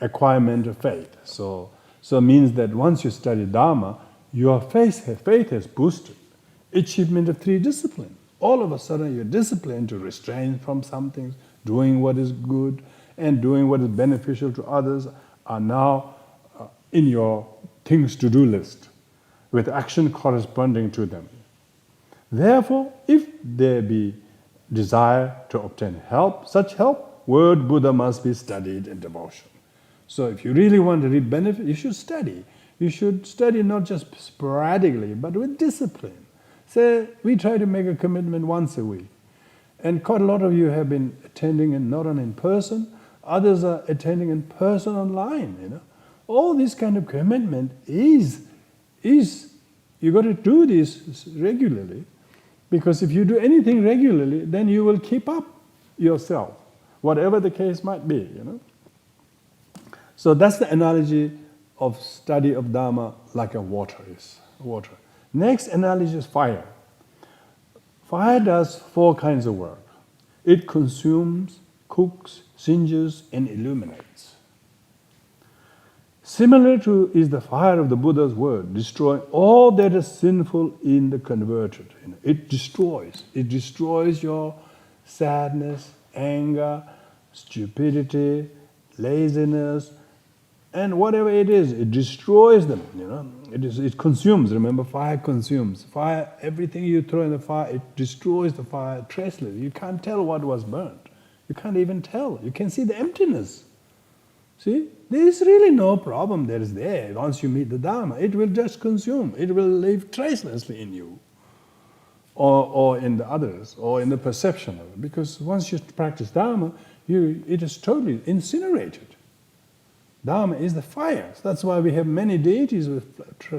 acquirement of faith. So means that once you study Dharma, your faith has boosted. Achievement of 3 disciplines. All of a sudden you're disciplined to restrain from some things, doing what is good and doing what is beneficial to others are now in your things to do list, with action corresponding to them. Therefore, if there be desire to obtain help, such help, word Buddha must be studied in devotion. So if you really want to reap benefit, you should study. You should study not just sporadically, but with discipline. Say, we try to make a commitment once a week. And quite a lot of you have been attending and not in person. Others are attending in person online, All this kind of commitment is you got to do this regularly. Because if you do anything regularly, then you will keep up yourself, whatever the case might be, So that's the analogy of study of Dharma like a water is. Water. Next analogy is fire. Fire does 4 kinds of work. It consumes, cooks, singes, and illuminates. Similar to is the fire of the Buddha's word, destroying all that is sinful in the converted. It destroys. It destroys your sadness, anger, stupidity, laziness, and whatever it is, it destroys them, It consumes. Remember, fire consumes. Fire, everything you throw in the fire, it destroys the fire traceless. You can't tell what was burnt. You can't even tell. You can see the emptiness. See? There is really no problem that is there. Once you meet the Dharma, it will just consume. It will live tracelessly in you. Or in the others, or in the perception of it. Because once you practice Dharma, it is totally incinerated. Dharma is the fire. So that's why we have many deities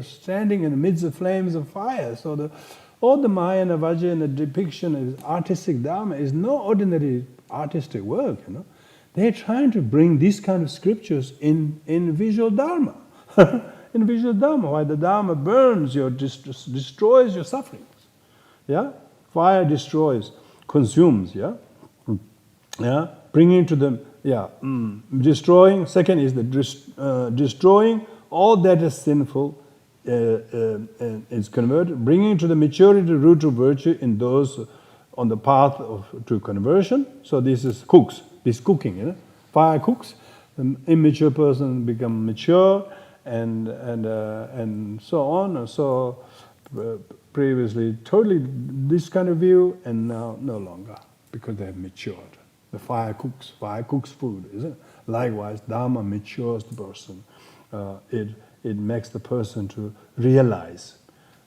standing in the midst of flames of fire. So all the Maya and the Vajrayana depiction is artistic Dharma is no ordinary artistic work. They're trying to bring these kind of scriptures in visual Dharma. In visual Dharma, why the Dharma burns, destroys your sufferings. Yeah? Fire destroys, consumes, yeah? Yeah? Bringing to them, destroying. Second is the destroying all that is sinful is converted, bringing to the maturity root of virtue in those on the path to conversion. So this is cooks, this cooking, fire cooks. The immature person become mature, and so on. And so previously totally this kind of view, and now no longer, because they have matured. The fire cooks food, isn't it? Likewise, Dharma matures the person. It makes the person to realize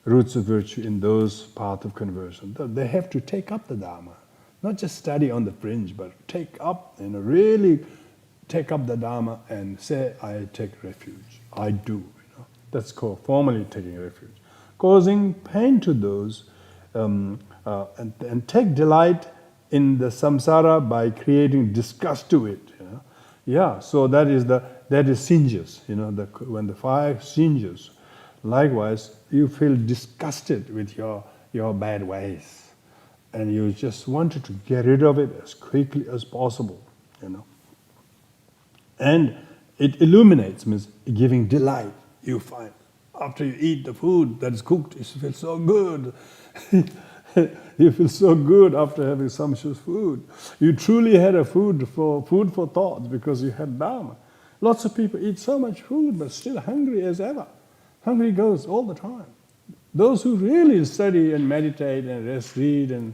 roots of virtue in those paths of conversion. They have to take up the Dharma, not just study on the fringe, but take up, really take up the Dharma and say, I take refuge. I do. That's called formally taking refuge. Causing pain to those and take delight in the samsara by creating disgust to it. Yeah, so that is singes. When the fire singes, likewise you feel disgusted with your bad ways, and you just wanted to get rid of it as quickly as possible. And it illuminates, means giving delight. You find after you eat the food that is cooked, you feel so good. You feel so good after having sumptuous food. You truly had a food for thought because you had Dharma. Lots of people eat so much food but still hungry as ever. Hungry goes all the time. Those who really study and meditate and read, and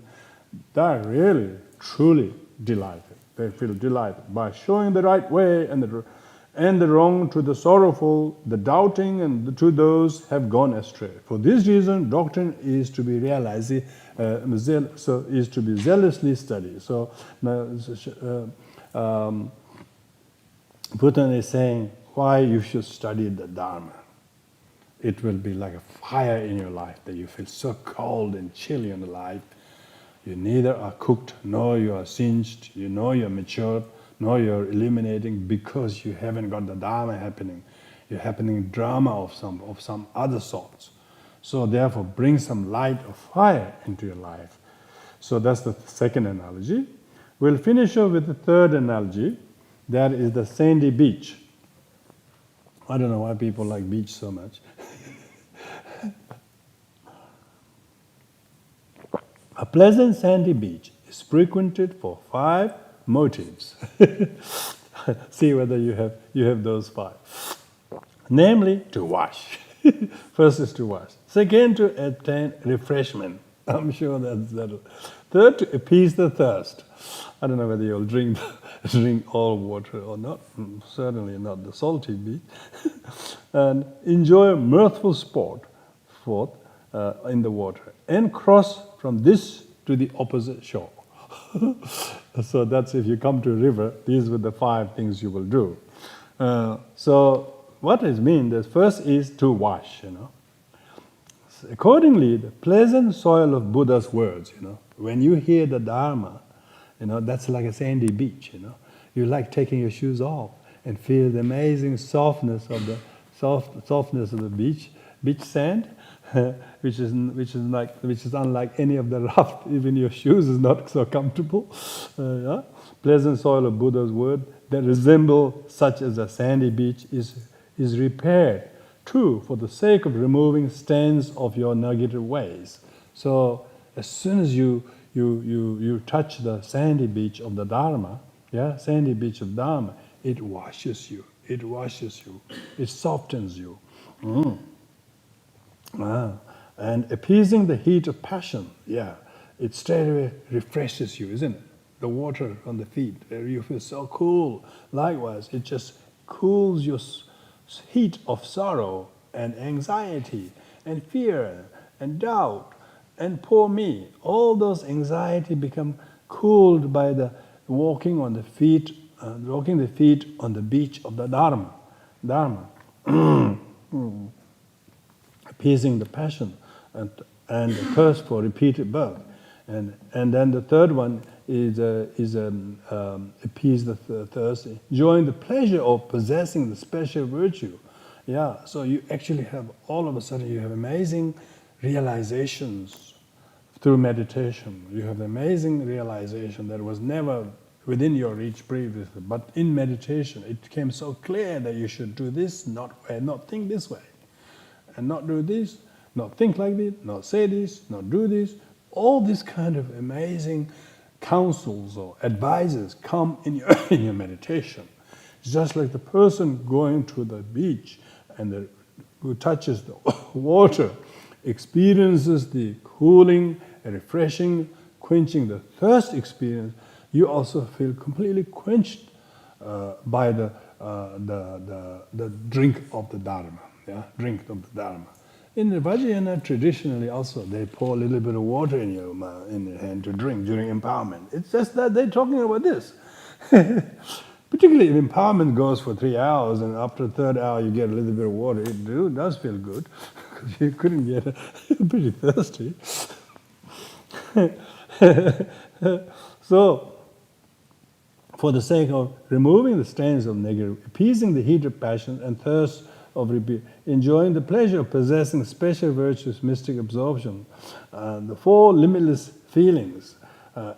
they're really, truly delighted. They feel delighted by showing the right way and the wrong to the sorrowful, the doubting, and to those have gone astray. For this reason, doctrine is to be realized, is to be zealously studied. So, Buton is saying why you should study the Dharma. It will be like a fire in your life that you feel so cold and chilly in the life. You neither are cooked, nor you are singed, you're matured, nor you're illuminating, because you haven't got the Dharma happening. You're happening drama of some other sorts. So therefore, bring some light of fire into your life. So that's the second analogy. We'll finish off with the third analogy. That is the sandy beach. I don't know why people like beach so much. A pleasant sandy beach is frequented for 5 motives. See whether you have those 5. Namely, to wash. First is to wash. Second, to obtain refreshment. I'm sure that's that. Third, to appease the thirst. I don't know whether you'll drink all water or not. Certainly not the salty beach. And enjoy mirthful sport in the water, and cross from this to the opposite shore. So that's if you come to a river, these were the 5 things you will do. So what does it mean? The first is to wash, So accordingly, the pleasant soil of Buddha's words, when you hear the Dharma, that's like a sandy beach, You like taking your shoes off and feel the amazing softness of the beach sand, which is unlike any of the rough. Even your shoes is not so comfortable. Pleasant soil of Buddha's word that resemble such as a sandy beach is repaired too for the sake of removing stains of your negative ways. So as soon as you touch the sandy beach of the Dharma, sandy beach of Dharma, it washes you. It softens you. And appeasing the heat of passion, it straight away refreshes you, isn't it? The water on the feet, where you feel so cool. Likewise, it just cools your heat of sorrow and anxiety and fear and doubt and poor me. All those anxiety become cooled by the walking the feet on the beach of the Dharma. Dharma, appeasing the passion and the thirst for repeated birth. And then the third one is appease the thirst, enjoying the pleasure of possessing the special virtue. Yeah, so you actually have, all of a sudden you have amazing realizations through meditation. You have amazing realization that was never within your reach previously. But in meditation, it became so clear that you should do this, not think this way. And not do this, not think like this, not say this, not do this. All these kind of amazing counsels or advices come in your meditation. It's just like the person going to the beach and who touches the water experiences the cooling, refreshing, quenching the thirst experience. You also feel completely quenched by the drink of the Dharma. Yeah, drink of the Dharma. In the Vajrayana, traditionally also, they pour a little bit of water in your hand to drink during empowerment. It's just that they're talking about this. Particularly if empowerment goes for 3 hours and after the third hour you get a little bit of water, it does feel good because you couldn't get pretty thirsty. So, for the sake of removing the stains of negative, appeasing the heat of passion and thirst of enjoying the pleasure of possessing special virtues, mystic absorption, the 4 limitless feelings,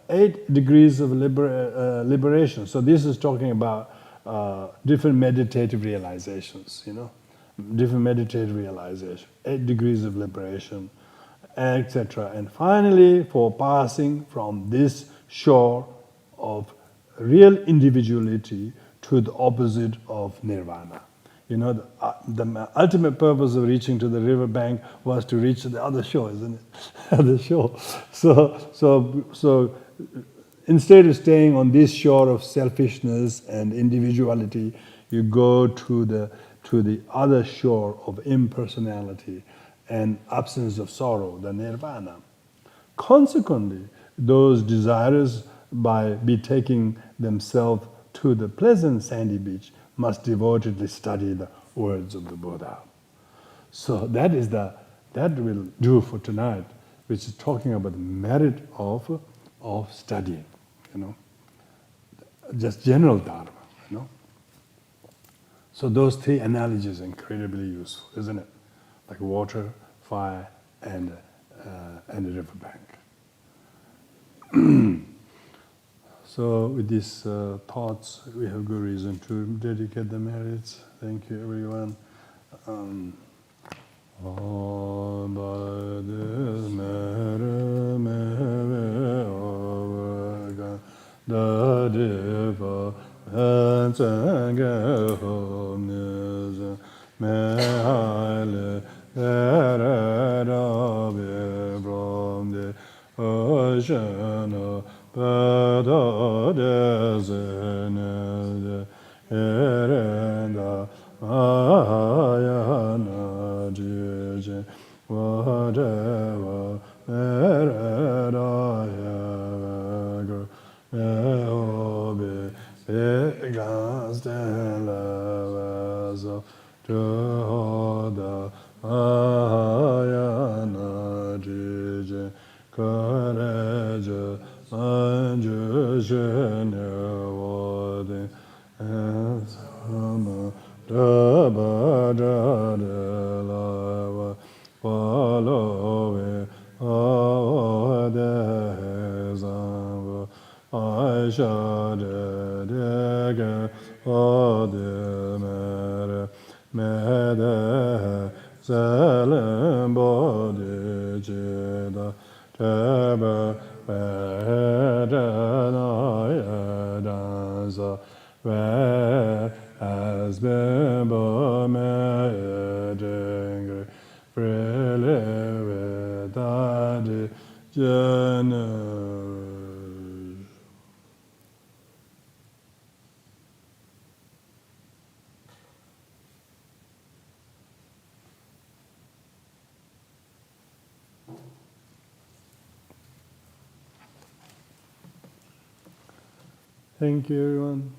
8 degrees of liberation. So this is talking about different meditative realizations, different meditative realization, 8 degrees of liberation, etc. And finally, for passing from this shore of real individuality to the opposite of nirvana. The ultimate purpose of reaching to the river bank was to reach to the other shore, isn't it? The shore. So instead of staying on this shore of selfishness and individuality, you go to the other shore of impersonality and absence of sorrow, the nirvana. Consequently, those desirous by betaking themselves to the pleasant sandy beach must devotedly study the words of the Buddha. So that will do for tonight, which is talking about the merit of studying, just general Dharma, So those 3 analogies are incredibly useful, isn't it? Like water, fire, and the riverbank. So with these thoughts, we have good reason to dedicate the merits. Thank you, everyone. Thank you, everyone.